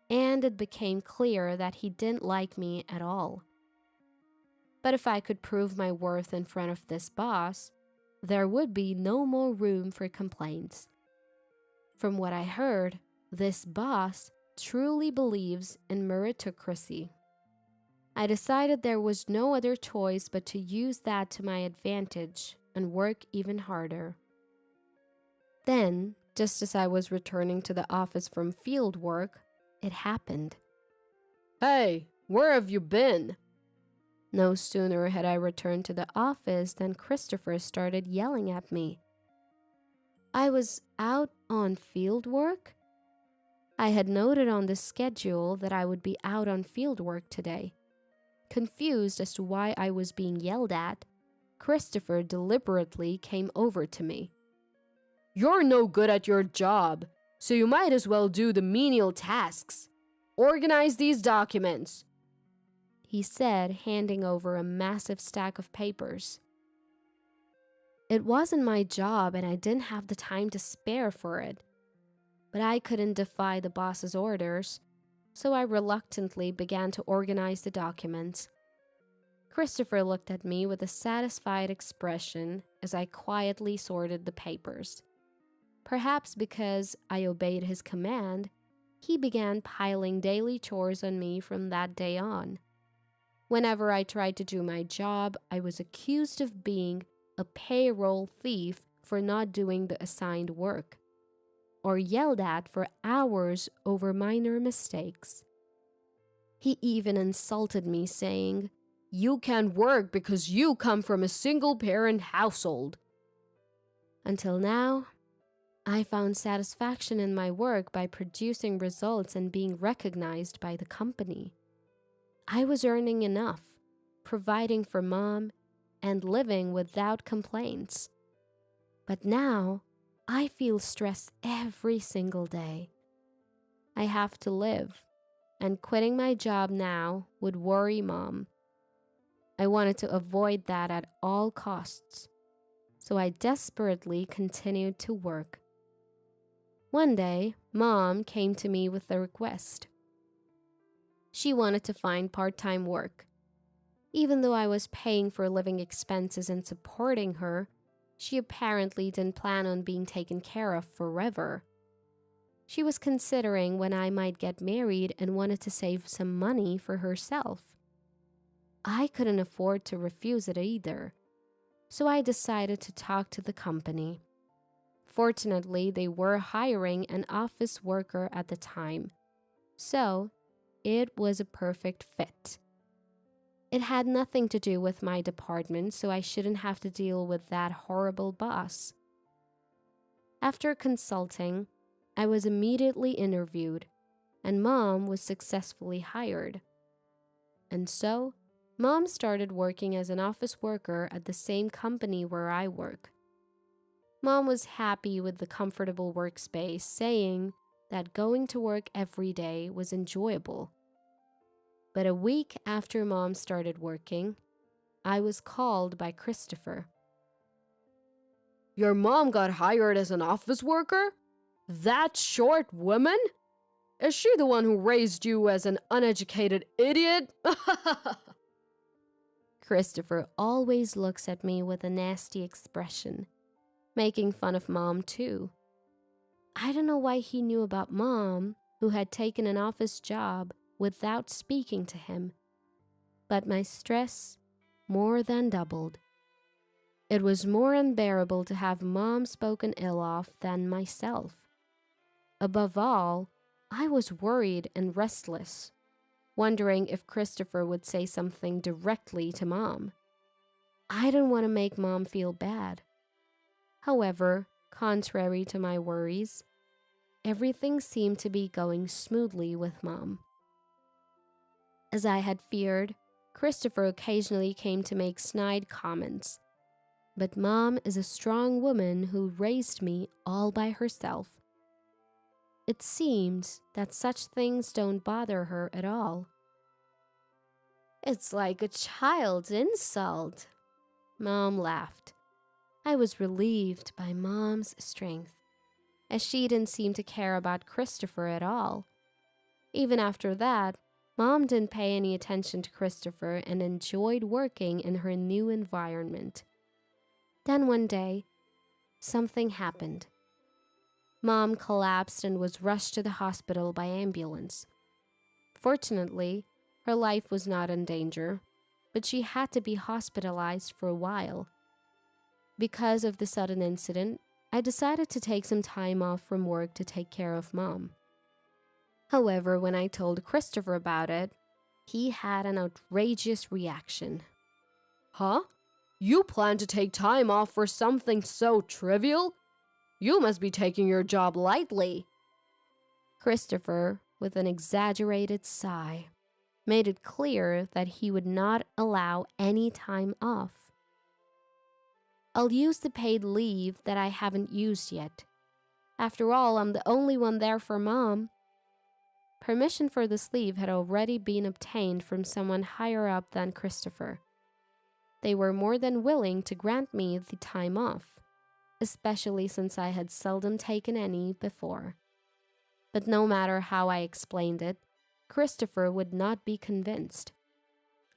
and it became clear that he didn't like me at all. But if I could prove my worth in front of this boss, there would be no more room for complaints. From what I heard, this boss truly believes in meritocracy. I decided there was no other choice but to use that to my advantage and work even harder. Then, just as I was returning to the office from field work, it happened. Hey, where have you been? No sooner had I returned to the office than Christopher started yelling at me. I was out on field work? I had noted on the schedule that I would be out on field work today. Confused as to why I was being yelled at, Christopher deliberately came over to me. "You're no good at your job, so you might as well do the menial tasks. Organize these documents," he said, handing over a massive stack of papers. It wasn't my job and I didn't have the time to spare for it. But I couldn't defy the boss's orders, so I reluctantly began to organize the documents. Christopher looked at me with a satisfied expression as I quietly sorted the papers. Perhaps because I obeyed his command, he began piling daily chores on me from that day on. Whenever I tried to do my job, I was accused of being a payroll thief for not doing the assigned work, or yelled at for hours over minor mistakes. He even insulted me, saying, "You can't work because you come from a single-parent household." Until now, I found satisfaction in my work by producing results and being recognized by the company. I was earning enough, providing for Mom, and living without complaints. But now, I feel stress every single day. I have to live, and quitting my job now would worry Mom. I wanted to avoid that at all costs, so I desperately continued to work. One day, Mom came to me with a request. She wanted to find part-time work. Even though I was paying for living expenses and supporting her, she apparently didn't plan on being taken care of forever. She was considering when I might get married and wanted to save some money for herself. I couldn't afford to refuse it either, so I decided to talk to the company. Fortunately, they were hiring an office worker at the time, so it was a perfect fit. It had nothing to do with my department, so I shouldn't have to deal with that horrible boss. After consulting, I was immediately interviewed, and Mom was successfully hired. And so, Mom started working as an office worker at the same company where I work. Mom was happy with the comfortable workspace, saying that going to work every day was enjoyable. But a week after Mom started working, I was called by Christopher. "Your mom got hired as an office worker? That short woman? Is she the one who raised you as an uneducated idiot?" Christopher always looks at me with a nasty expression, making fun of Mom too. I don't know why he knew about Mom, who had taken an office job without speaking to him, but my stress more than doubled. It was more unbearable to have Mom spoken ill of than myself. Above all, I was worried and restless, wondering if Christopher would say something directly to Mom. I didn't want to make Mom feel bad. However, contrary to my worries, everything seemed to be going smoothly with Mom. As I had feared, Christopher occasionally came to make snide comments. But Mom is a strong woman who raised me all by herself. It seems that such things don't bother her at all. "It's like a child's insult," Mom laughed. I was relieved by Mom's strength, as she didn't seem to care about Christopher at all. Even after that, Mom didn't pay any attention to Christopher and enjoyed working in her new environment. Then one day, something happened. Mom collapsed and was rushed to the hospital by ambulance. Fortunately, her life was not in danger, but she had to be hospitalized for a while. Because of the sudden incident, I decided to take some time off from work to take care of Mom. However, when I told Christopher about it, he had an outrageous reaction. "Huh? You plan to take time off for something so trivial? You must be taking your job lightly. Christopher, with an exaggerated sigh, made it clear that he would not allow any time off. I'll use the paid leave that I haven't used yet. After all, I'm the only one there for Mom. Permission for this leave had already been obtained from someone higher up than Christopher. They were more than willing to grant me the time off, especially since I had seldom taken any before. But no matter how I explained it, Christopher would not be convinced.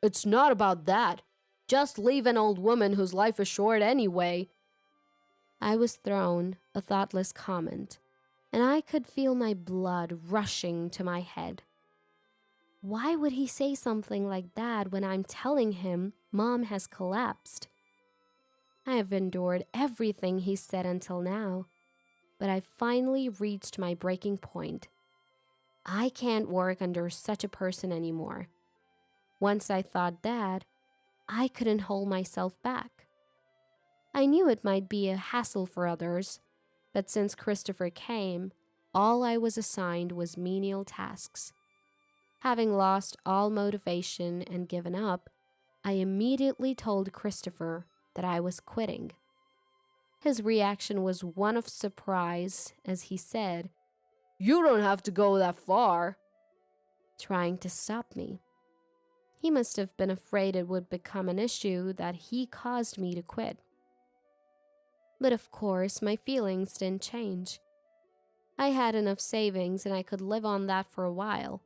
It's not about that. Just leave an old woman whose life is short anyway. I was thrown a thoughtless comment, and I could feel my blood rushing to my head. Why would he say something like that when I'm telling him Mom has collapsed? I have endured everything he said until now, but I finally reached my breaking point. I can't work under such a person anymore. Once I thought that, I couldn't hold myself back. I knew it might be a hassle for others, but since Christopher came, all I was assigned was menial tasks. Having lost all motivation and given up, I immediately told Christopher that I was quitting. His reaction was one of surprise as he said, You don't have to go that far, trying to stop me. He must have been afraid it would become an issue that he caused me to quit. But of course, my feelings didn't change. I had enough savings and I could live on that for a while.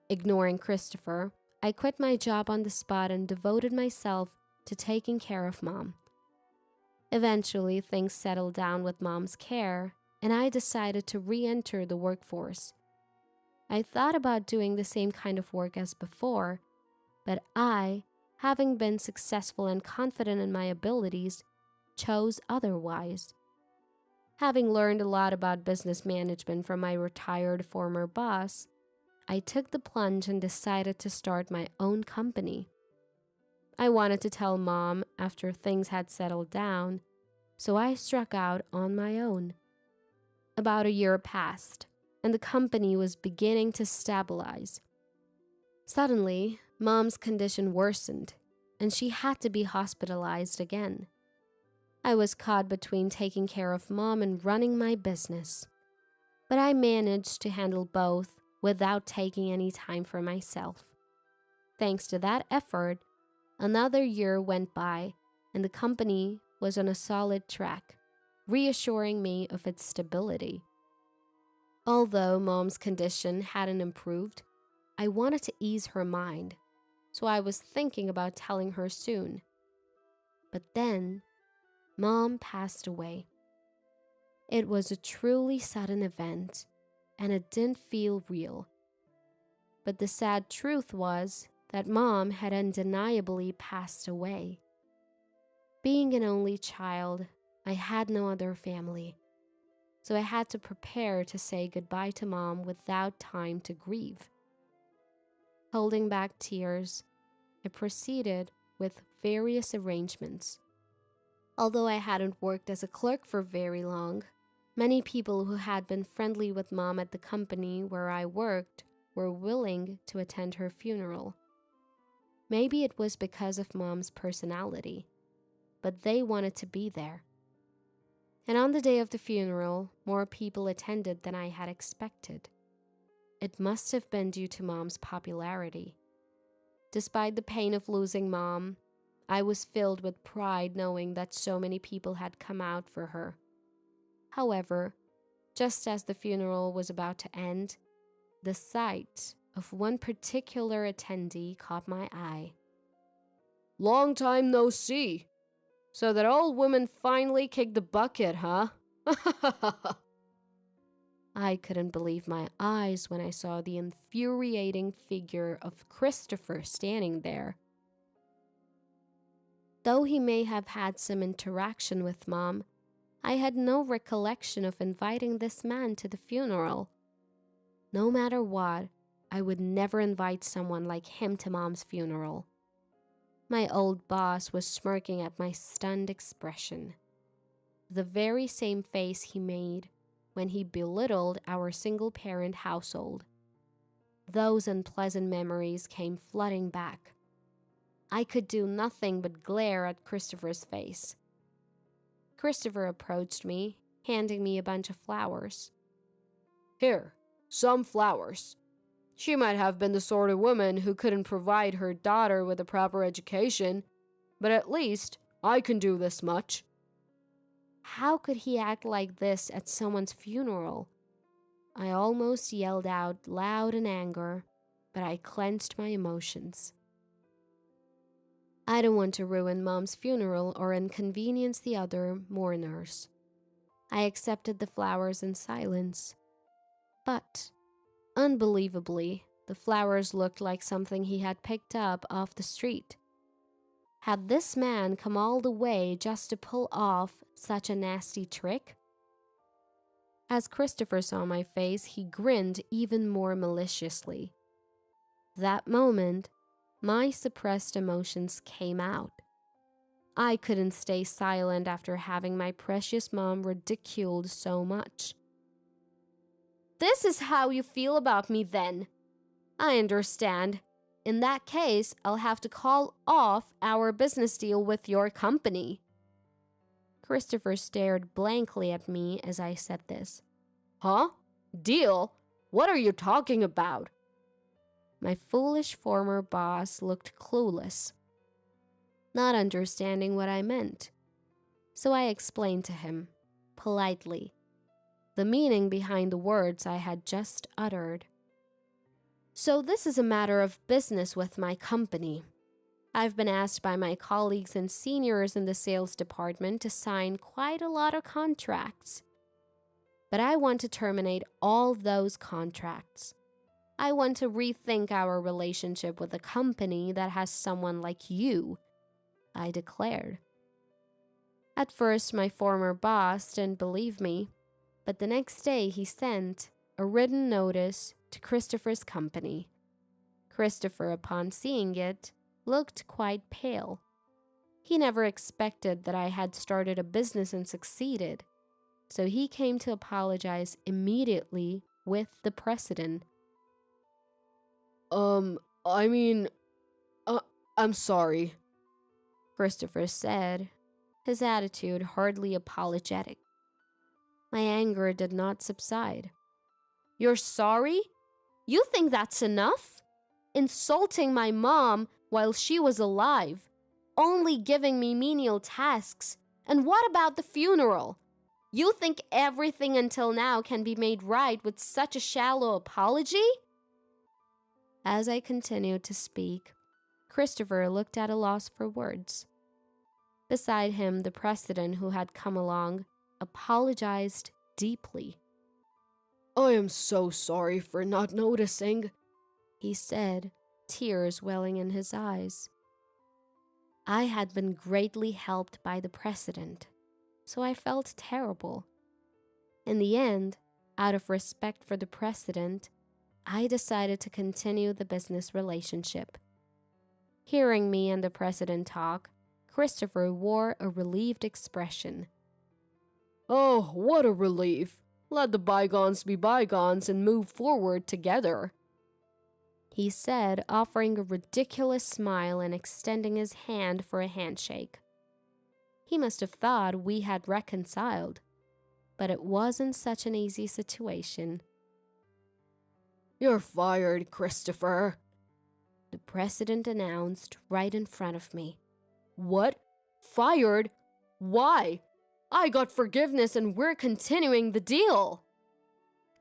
Ignoring Christopher, I quit my job on the spot and devoted myself to taking care of Mom. Eventually, things settled down with Mom's care, and I decided to re-enter the workforce. I thought about doing the same kind of work as before, but I, having been successful and confident in my abilities, chose otherwise. Having learned a lot about business management from my retired former boss, I took the plunge and decided to start my own company. I wanted to tell Mom after things had settled down, so I struck out on my own. About a year passed, and the company was beginning to stabilize. Suddenly, Mom's condition worsened, and she had to be hospitalized again. I was caught between taking care of Mom and running my business, but I managed to handle both without taking any time for myself. Thanks to that effort, another year went by, and the company was on a solid track, reassuring me of its stability. Although Mom's condition hadn't improved, I wanted to ease her mind, so I was thinking about telling her soon. But then, Mom passed away. It was a truly sudden event, and it didn't feel real. But the sad truth was that Mom had undeniably passed away. Being an only child, I had no other family, so I had to prepare to say goodbye to Mom without time to grieve. Holding back tears, I proceeded with various arrangements. Although I hadn't worked as a clerk for very long, many people who had been friendly with Mom at the company where I worked were willing to attend her funeral. Maybe it was because of Mom's personality, but they wanted to be there. And on the day of the funeral, more people attended than I had expected. It must have been due to Mom's popularity. Despite the pain of losing Mom, I was filled with pride knowing that so many people had come out for her. However, just as the funeral was about to end, the sight of one particular attendee caught my eye. Long time no see. So that old woman finally kicked the bucket, huh? I couldn't believe my eyes when I saw the infuriating figure of Christopher standing there. Though he may have had some interaction with Mom, I had no recollection of inviting this man to the funeral. No matter what, I would never invite someone like him to Mom's funeral. My old boss was smirking at my stunned expression. the very same face he made when he belittled our single-parent household. Those unpleasant memories came flooding back. I could do nothing but glare at Christopher's face. Christopher approached me, handing me a bunch of flowers. Here, some flowers. She might have been the sort of woman who couldn't provide her daughter with a proper education, but at least I can do this much. How could he act like this at someone's funeral? I almost yelled out loud in anger, but I clenched my emotions. I don't want to ruin Mom's funeral or inconvenience the other mourners. I accepted the flowers in silence. But, unbelievably, the flowers looked like something he had picked up off the street. Had this man come all the way just to pull off such a nasty trick? As Christopher saw my face, he grinned even more maliciously. That moment, my suppressed emotions came out. I couldn't stay silent after having my precious mom ridiculed so much. This is how you feel about me then. I understand. In that case, I'll have to call off our business deal with your company. Christopher stared blankly at me as I said this. Huh? Deal? What are you talking about? My foolish former boss looked clueless, not understanding what I meant. So I explained to him, politely, the meaning behind the words I had just uttered. So this is a matter of business with my company. I've been asked by my colleagues and seniors in the sales department to sign quite a lot of contracts. But I want to terminate all those contracts. I want to rethink our relationship with a company that has someone like you, I declared. At first, my former boss didn't believe me, but the next day he sent a written notice to Christopher's company. Christopher, upon seeing it, looked quite pale. He never expected that I had started a business and succeeded, so he came to apologize immediately with the president. I'm sorry, Christopher said, his attitude hardly apologetic. My anger did not subside. You're sorry? You think that's enough? Insulting my mom while she was alive, only giving me menial tasks. And what about the funeral? You think everything until now can be made right with such a shallow apology? As I continued to speak, Christopher looked at a loss for words. Beside him, the president who had come along apologized deeply. I am so sorry for not noticing, he said, tears welling in his eyes. I had been greatly helped by the president, so I felt terrible. In the end, out of respect for the president, I decided to continue the business relationship. Hearing me and the president talk, Christopher wore a relieved expression. Oh, what a relief. Let the bygones be bygones and move forward together, he said, offering a ridiculous smile and extending his hand for a handshake. He must have thought we had reconciled, but it wasn't such an easy situation. You're fired, Christopher, the president announced right in front of me. What? Fired? Why? I got forgiveness and we're continuing the deal,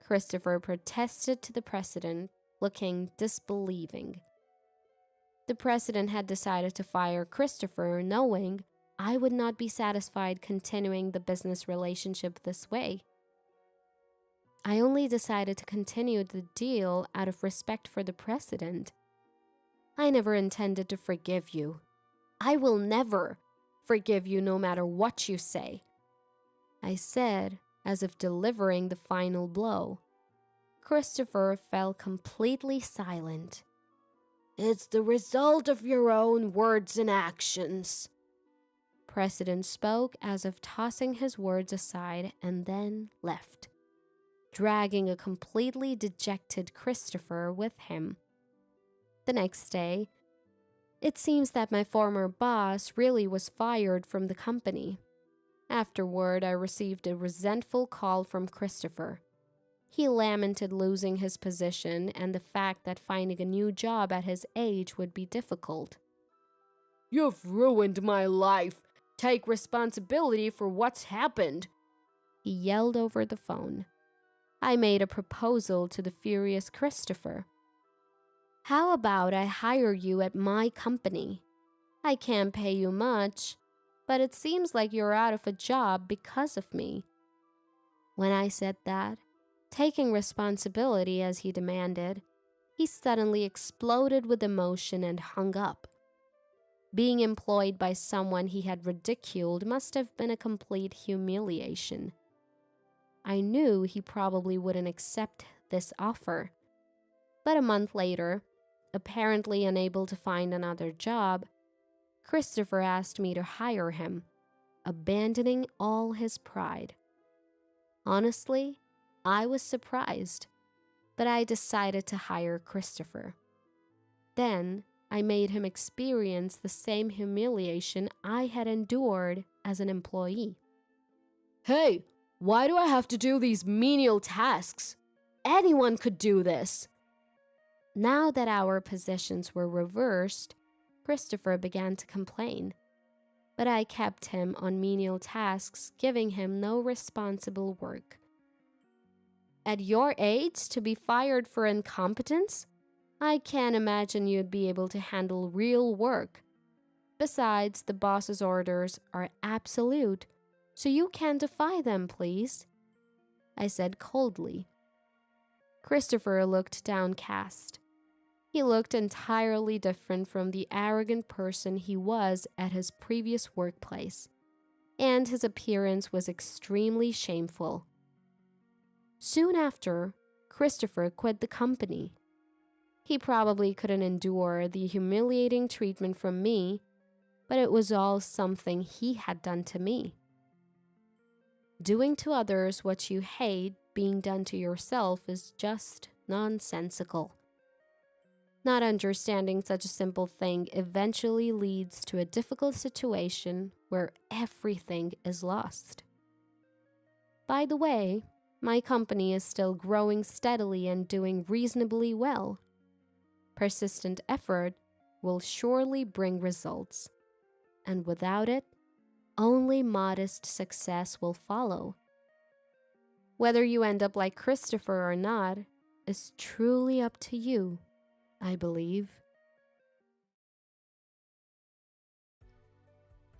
Christopher protested to the president, looking disbelieving. The president had decided to fire Christopher, knowing I would not be satisfied continuing the business relationship this way. I only decided to continue the deal out of respect for the president. I never intended to forgive you. I will never forgive you no matter what you say, I said, as if delivering the final blow. Christopher fell completely silent. It's the result of your own words and actions, President spoke as if tossing his words aside and then left, dragging a completely dejected Christopher with him. The next day, it seems that my former boss really was fired from the company. Afterward, I received a resentful call from Christopher. He lamented losing his position and the fact that finding a new job at his age would be difficult. You've ruined my life. Take responsibility for what's happened, he yelled over the phone. I made a proposal to the furious Christopher. How about I hire you at my company? I can't pay you much, but it seems like you're out of a job because of me. When I said that, taking responsibility as he demanded, he suddenly exploded with emotion and hung up. Being employed by someone he had ridiculed must have been a complete humiliation. I knew he probably wouldn't accept this offer. But a month later, apparently unable to find another job, Christopher asked me to hire him, abandoning all his pride. Honestly, I was surprised, but I decided to hire Christopher. Then, I made him experience the same humiliation I had endured as an employee. Hey, why do I have to do these menial tasks? Anyone could do this. Now that our positions were reversed, Christopher began to complain. But I kept him on menial tasks, giving him no responsible work. At your age, to be fired for incompetence? I can't imagine you'd be able to handle real work. Besides, the boss's orders are absolute, so you can't defy them, please, I said coldly. Christopher looked downcast. He looked entirely different from the arrogant person he was at his previous workplace, and his appearance was extremely shameful. Soon after, Christopher quit the company. He probably couldn't endure the humiliating treatment from me, but it was all something he had done to me. Doing to others what you hate being done to yourself is just nonsensical. Not understanding such a simple thing eventually leads to a difficult situation where everything is lost. By the way, my company is still growing steadily and doing reasonably well. Persistent effort will surely bring results, and without it, only modest success will follow. Whether you end up like Christopher or not is truly up to you, I believe.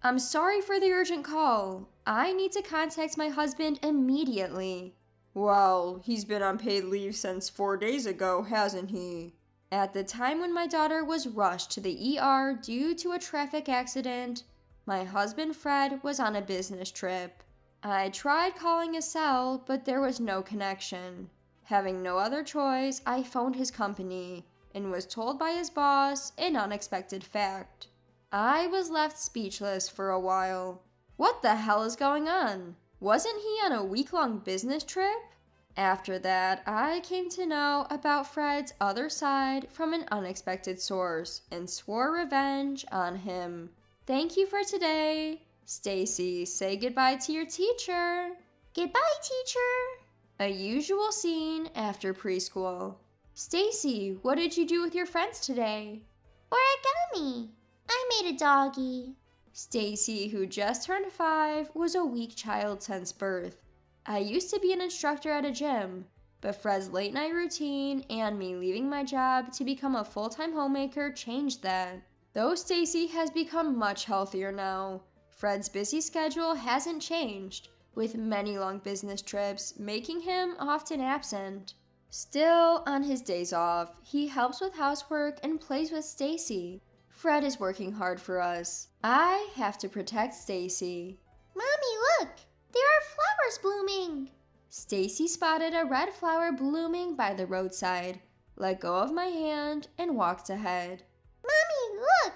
I'm sorry for the urgent call. I need to contact my husband immediately. Well, he's been on paid leave since 4 days ago, hasn't he? At the time when my daughter was rushed to the ER due to a traffic accident, my husband Fred was on a business trip. I tried calling his cell, but there was no connection. Having no other choice, I phoned his company and was told by his boss an unexpected fact. I was left speechless for a while. What the hell is going on? Wasn't he on a week-long business trip? After that, I came to know about Fred's other side from an unexpected source and swore revenge on him. Thank you for today. Stacy, say goodbye to your teacher. Goodbye, teacher. A usual scene after preschool. Stacy, what did you do with your friends today? Origami. I made a doggy. Stacy, who just turned 5, was a weak child since birth. I used to be an instructor at a gym, but Fred's late night routine and me leaving my job to become a full-time homemaker changed that. Though Stacy has become much healthier now, Fred's busy schedule hasn't changed, with many long business trips making him often absent. Still, on his days off, he helps with housework and plays with Stacy. Fred is working hard for us. I have to protect Stacy. Mommy, look! There are flowers blooming! Stacy spotted a red flower blooming by the roadside, let go of my hand, and walked ahead. Mommy, look!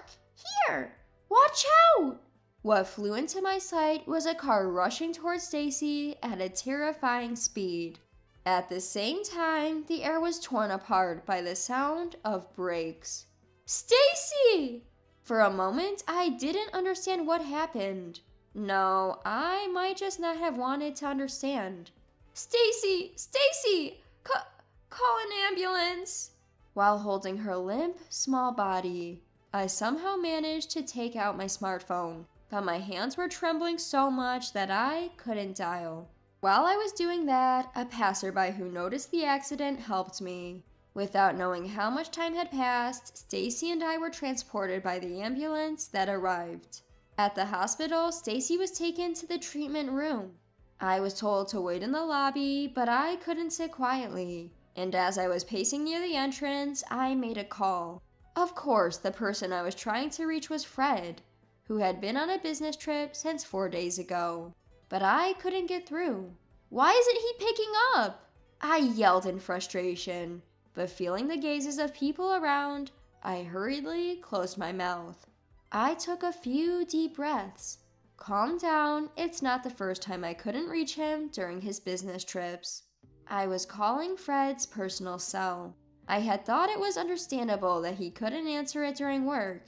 Here! Watch out! What flew into my sight was a car rushing towards Stacy at a terrifying speed. At the same time, the air was torn apart by the sound of brakes. Stacy! For a moment, I didn't understand what happened. No, I might just not have wanted to understand. Stacy! Stacy! Call an ambulance! While holding her limp, small body, I somehow managed to take out my smartphone, but my hands were trembling so much that I couldn't dial. While I was doing that, a passerby who noticed the accident helped me. Without knowing how much time had passed, Stacy and I were transported by the ambulance that arrived. At the hospital, Stacy was taken to the treatment room. I was told to wait in the lobby, but I couldn't sit quietly. And as I was pacing near the entrance, I made a call. Of course, the person I was trying to reach was Fred, who had been on a business trip since 4 days ago. But I couldn't get through. Why isn't he picking up? I yelled in frustration, but feeling the gazes of people around, I hurriedly closed my mouth. I took a few deep breaths. Calm down, it's not the first time I couldn't reach him during his business trips. I was calling Fred's personal cell. I had thought it was understandable that he couldn't answer it during work,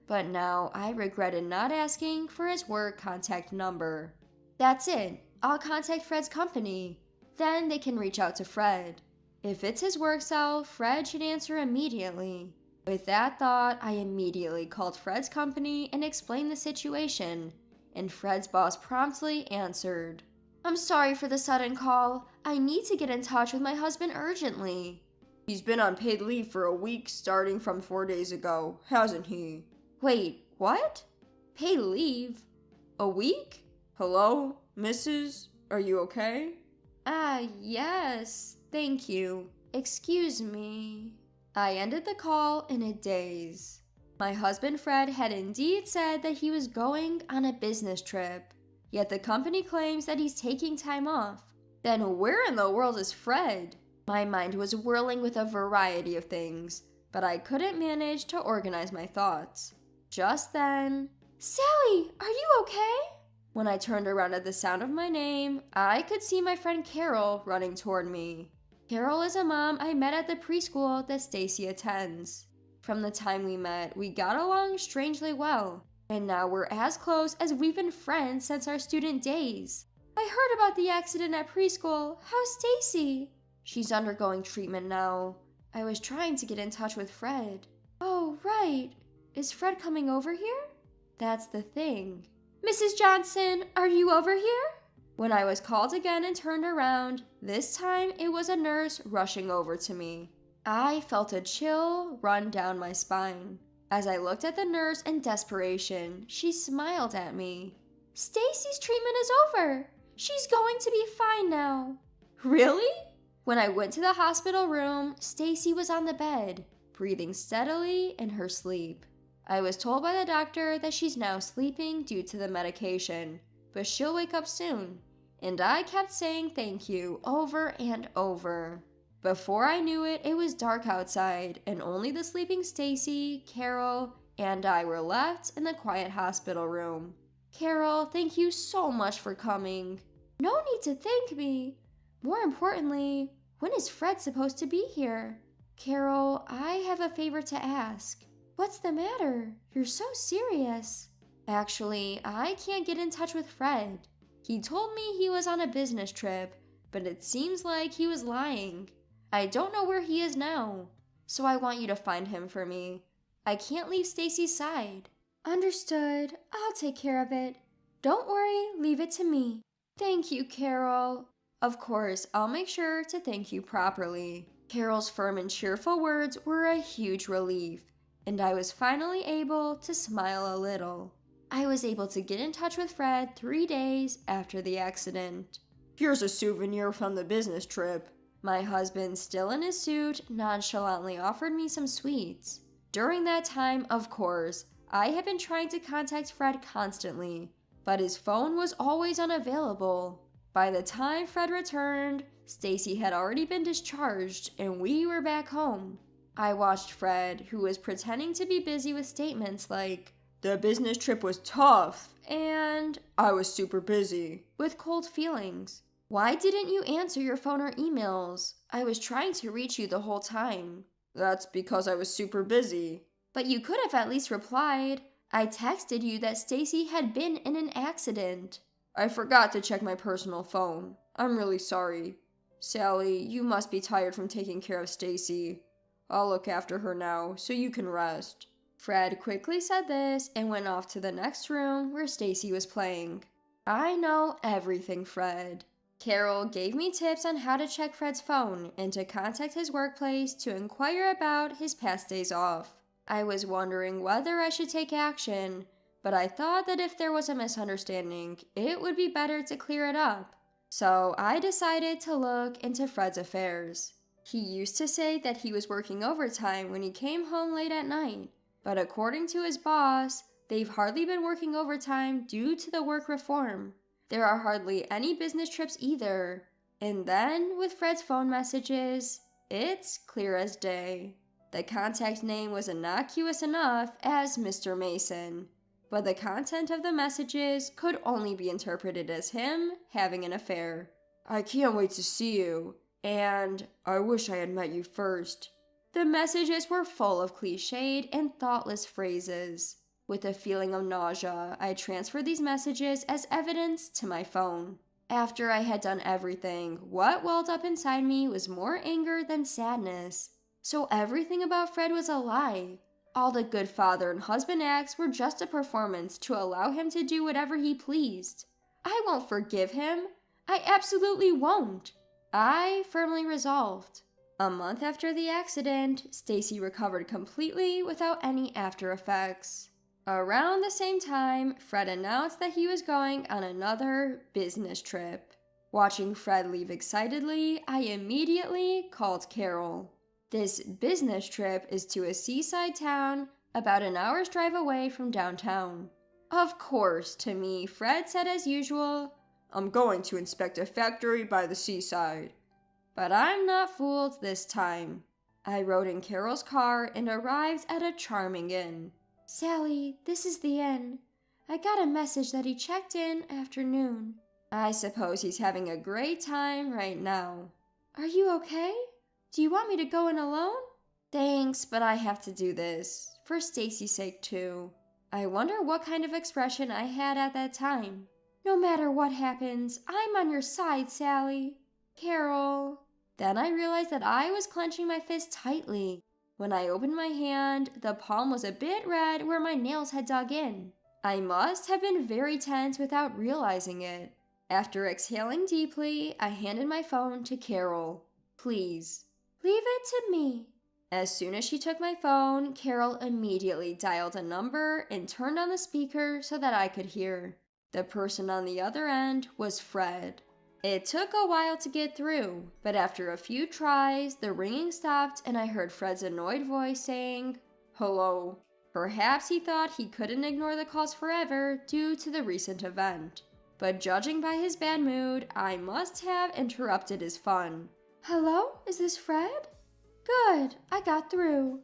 but now I regretted not asking for his work contact number. That's it, I'll contact Fred's company. Then they can reach out to Fred. If it's his work cell, Fred should answer immediately. With that thought, I immediately called Fred's company and explained the situation, and Fred's boss promptly answered. I'm sorry for the sudden call. I need to get in touch with my husband urgently. He's been on paid leave for a week starting from 4 days ago, hasn't he? Wait, what? Paid leave? A week? Hello, Mrs.? Are you okay? Yes, thank you. Excuse me. I ended the call in a daze. My husband Fred had indeed said that he was going on a business trip, yet the company claims that he's taking time off. Then where in the world is Fred? My mind was whirling with a variety of things, but I couldn't manage to organize my thoughts. Just then, Sally, are you okay? When I turned around at the sound of my name, I could see my friend Carol running toward me. Carol is a mom I met at the preschool that Stacy attends. From the time we met, we got along strangely well, and now we're as close as we've been friends since our student days. I heard about the accident at preschool. How's Stacy? She's undergoing treatment now. I was trying to get in touch with Fred. Oh, right. Is Fred coming over here? That's the thing. Mrs. Johnson, are you over here? When I was called again and turned around, this time it was a nurse rushing over to me. I felt a chill run down my spine. As I looked at the nurse in desperation, she smiled at me. Stacy's treatment is over. She's going to be fine now. Really? When I went to the hospital room, Stacy was on the bed, breathing steadily in her sleep. I was told by the doctor that she's now sleeping due to the medication, but she'll wake up soon. And I kept saying thank you over and over. Before I knew it, it was dark outside, and only the sleeping Stacy, Carol, and I were left in the quiet hospital room. Carol, thank you so much for coming. No need to thank me. More importantly, when is Fred supposed to be here? Carol, I have a favor to ask. What's the matter? You're so serious. Actually, I can't get in touch with Fred. He told me he was on a business trip, but it seems like he was lying. I don't know where he is now, so I want you to find him for me. I can't leave Stacy's side. Understood. I'll take care of it. Don't worry, leave it to me. Thank you, Carol. Of course, I'll make sure to thank you properly. Carol's firm and cheerful words were a huge relief, and I was finally able to smile a little. I was able to get in touch with Fred 3 days after the accident. Here's a souvenir from the business trip. My husband, still in his suit, nonchalantly offered me some sweets. During that time, of course, I had been trying to contact Fred constantly, but his phone was always unavailable. By the time Fred returned, Stacy had already been discharged and we were back home. I watched Fred, who was pretending to be busy with statements like, The business trip was tough, and I was super busy, with cold feelings. Why didn't you answer your phone or emails? I was trying to reach you the whole time. That's because I was super busy. But you could have at least replied. I texted you that Stacy had been in an accident. I forgot to check my personal phone. I'm really sorry. Sally, you must be tired from taking care of Stacy. I'll look after her now, so you can rest. Fred quickly said this and went off to the next room where Stacy was playing. I know everything, Fred. Carol gave me tips on how to check Fred's phone and to contact his workplace to inquire about his past days off. I was wondering whether I should take action, but I thought that if there was a misunderstanding, it would be better to clear it up. So I decided to look into Fred's affairs. He used to say that he was working overtime when he came home late at night, but according to his boss, they've hardly been working overtime due to the work reform. There are hardly any business trips either. And then, with Fred's phone messages, it's clear as day. The contact name was innocuous enough as Mr. Mason, but the content of the messages could only be interpreted as him having an affair. I can't wait to see you, and I wish I had met you first. The messages were full of cliched and thoughtless phrases. With a feeling of nausea, I transferred these messages as evidence to my phone. After I had done everything, what welled up inside me was more anger than sadness. So everything about Fred was a lie. All the good father and husband acts were just a performance to allow him to do whatever he pleased. I won't forgive him. I absolutely won't. I firmly resolved. A month after the accident, Stacy recovered completely without any after effects. Around the same time, Fred announced that he was going on another business trip. Watching Fred leave excitedly, I immediately called Carol. This business trip is to a seaside town about an hour's drive away from downtown. Of course, to me, Fred said as usual, I'm going to inspect a factory by the seaside. But I'm not fooled this time. I rode in Carol's car and arrived at a charming inn. Sally, this is the inn. I got a message that he checked in after noon. I suppose he's having a great time right now. Are you okay? Do you want me to go in alone? Thanks, but I have to do this. For Stacy's sake, too. I wonder what kind of expression I had at that time. No matter what happens, I'm on your side, Sally. Carol. Then I realized that I was clenching my fist tightly. When I opened my hand, the palm was a bit red where my nails had dug in. I must have been very tense without realizing it. After exhaling deeply, I handed my phone to Carol. Please, leave it to me. As soon as she took my phone, Carol immediately dialed a number and turned on the speaker so that I could hear. The person on the other end was Fred. It took a while to get through, but after a few tries, the ringing stopped and I heard Fred's annoyed voice saying, "Hello." Perhaps he thought he couldn't ignore the calls forever due to the recent event. But judging by his bad mood, I must have interrupted his fun. "Hello? Is this Fred?" "Good, I got through."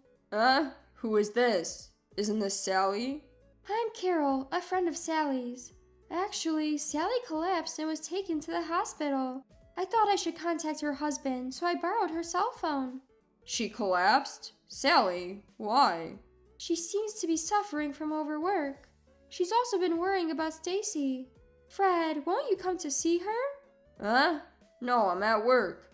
Who is this? Isn't this Sally?" "I'm Carol, a friend of Sally's. Actually, Sally collapsed and was taken to the hospital. I thought I should contact her husband, so I borrowed her cell phone." She collapsed? Sally, why? "She seems to be suffering from overwork. She's also been worrying about Stacy. Fred, won't you come to see her?" No, I'm at work.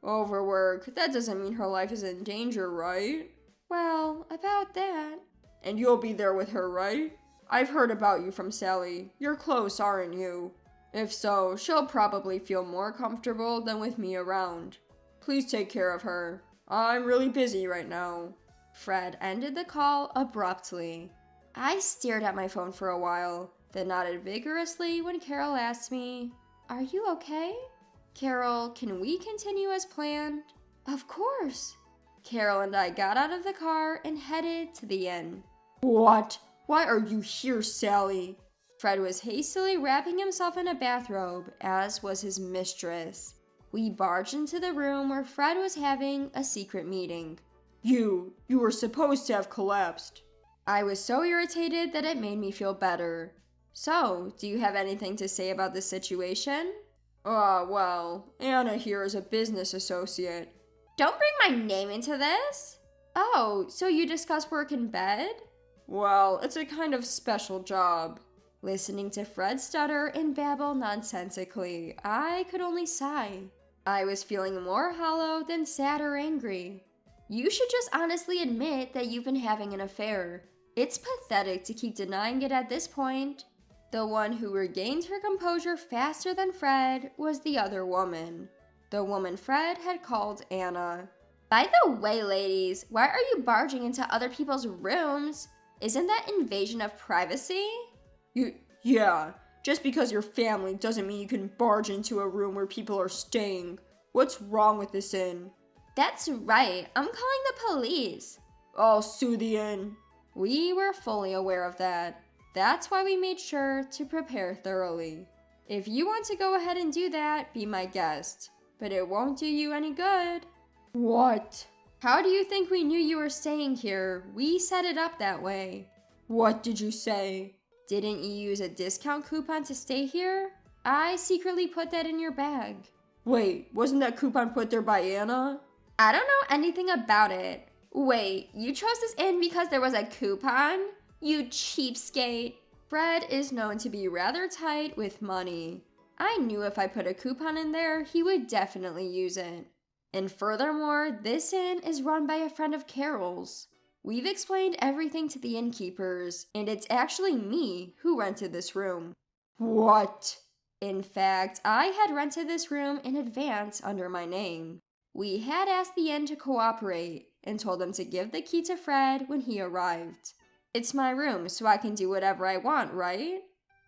Overwork, that doesn't mean her life is in danger, right? "Well, about that." "And you'll be there with her, right? I've heard about you from Sally. You're close, aren't you? If so, she'll probably feel more comfortable than with me around. Please take care of her. I'm really busy right now." Fred ended the call abruptly. I stared at my phone for a while, then nodded vigorously when Carol asked me, "Are you okay?" "Carol, can we continue as planned?" "Of course." Carol and I got out of the car and headed to the inn. "What? Why are you here, Sally?" Fred was hastily wrapping himself in a bathrobe, as was his mistress. We barged into the room where Fred was having a secret meeting. You were supposed to have collapsed." I was so irritated that it made me feel better. So, do you have anything to say about this situation? Well, Anna here is a business associate. Don't bring my name into this! Oh, so you discuss work in bed? Well, it's a kind of special job. Listening to Fred stutter and babble nonsensically, I could only sigh. I was feeling more hollow than sad or angry. You should just honestly admit that you've been having an affair. It's pathetic to keep denying it at this point. The one who regained her composure faster than Fred was the other woman. The woman Fred had called Anna. By the way, ladies, why are you barging into other people's rooms? Isn't that invasion of privacy? Yeah, just because you're family doesn't mean you can barge into a room where people are staying. What's wrong with this inn? That's right, I'm calling the police. I'll sue the inn. We were fully aware of that. That's why we made sure to prepare thoroughly. If you want to go ahead and do that, be my guest. But it won't do you any good. What? How do you think we knew you were staying here? We set it up that way. What did you say? Didn't you use a discount coupon to stay here? I secretly put that in your bag. Wait, wasn't that coupon put there by Anna? I don't know anything about it. Wait, you chose this inn because there was a coupon? You cheapskate. Fred is known to be rather tight with money. I knew if I put a coupon in there, he would definitely use it. And furthermore, this inn is run by a friend of Carol's. We've explained everything to the innkeepers, and it's actually me who rented this room. What? In fact, I had rented this room in advance under my name. We had asked the inn to cooperate and told them to give the key to Fred when he arrived. It's my room, so I can do whatever I want, right?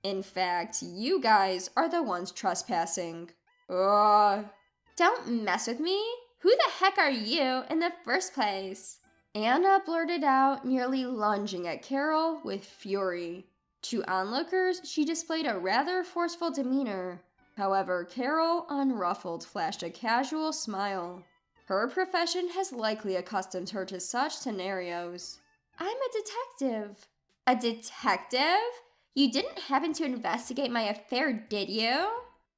In fact, you guys are the ones trespassing. Don't mess with me. Who the heck are you in the first place? Anna blurted out, nearly lunging at Carol with fury. To onlookers, she displayed a rather forceful demeanor. However, Carol, unruffled, flashed a casual smile. Her profession has likely accustomed her to such scenarios. I'm a detective. A detective? You didn't happen to investigate my affair, did you?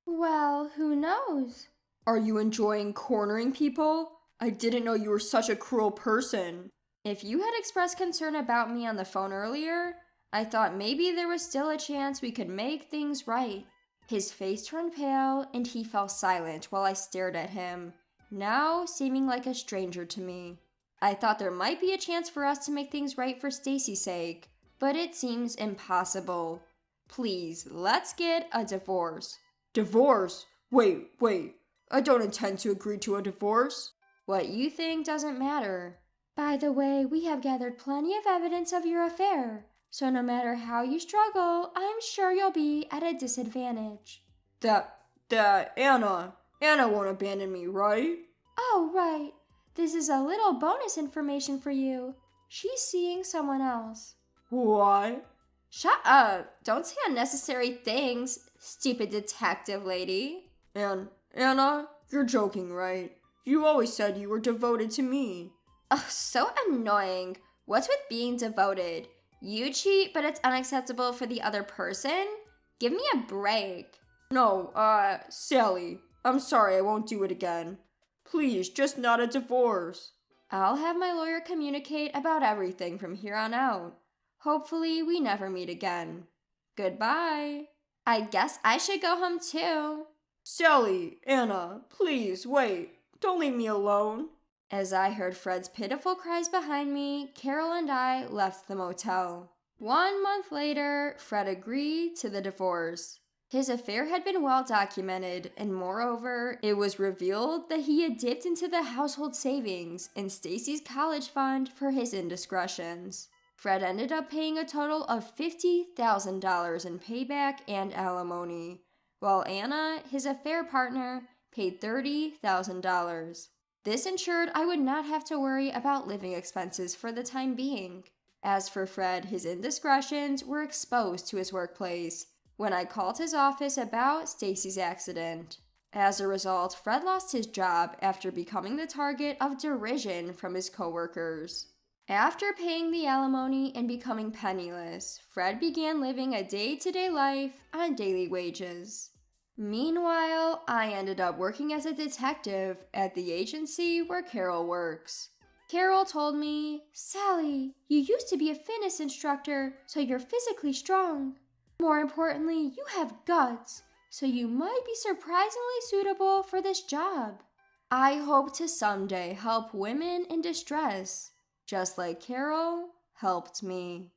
Well, who knows? Are you enjoying cornering people? I didn't know you were such a cruel person. If you had expressed concern about me on the phone earlier, I thought maybe there was still a chance we could make things right. His face turned pale and he fell silent while I stared at him, now seeming like a stranger to me. I thought there might be a chance for us to make things right for Stacy's sake, but it seems impossible. Please, let's get a divorce. Divorce? Wait. I don't intend to agree to a divorce. What you think doesn't matter. By the way, we have gathered plenty of evidence of your affair, so no matter how you struggle, I'm sure you'll be at a disadvantage. Anna won't abandon me, right? Oh, right. This is a little bonus information for you. She's seeing someone else. What? Shut up. Don't say unnecessary things, stupid detective lady. Anna, you're joking, right? You always said you were devoted to me. Oh, so annoying. What's with being devoted? You cheat, but it's unacceptable for the other person? Give me a break. No, Sally, I'm sorry, I won't do it again. Please, just not a divorce. I'll have my lawyer communicate about everything from here on out. Hopefully, we never meet again. Goodbye. I guess I should go home too. Sally, Anna, please, wait. Don't leave me alone. As I heard Fred's pitiful cries behind me, Carol and I left the motel. 1 month later, Fred agreed to the divorce. His affair had been well documented, and moreover, it was revealed that he had dipped into the household savings and Stacy's college fund for his indiscretions. Fred ended up paying a total of $50,000 in payback and alimony, while Anna, his affair partner, paid $30,000. This ensured I would not have to worry about living expenses for the time being. As for Fred, his indiscretions were exposed to his workplace when I called his office about Stacy's accident. As a result, Fred lost his job after becoming the target of derision from his coworkers. After paying the alimony and becoming penniless, Fred began living a day-to-day life on daily wages. Meanwhile, I ended up working as a detective at the agency where Carol works. Carol told me, "Sally, you used to be a fitness instructor, so you're physically strong. More importantly, you have guts, so you might be surprisingly suitable for this job. I hope to someday help women in distress, just like Carol helped me."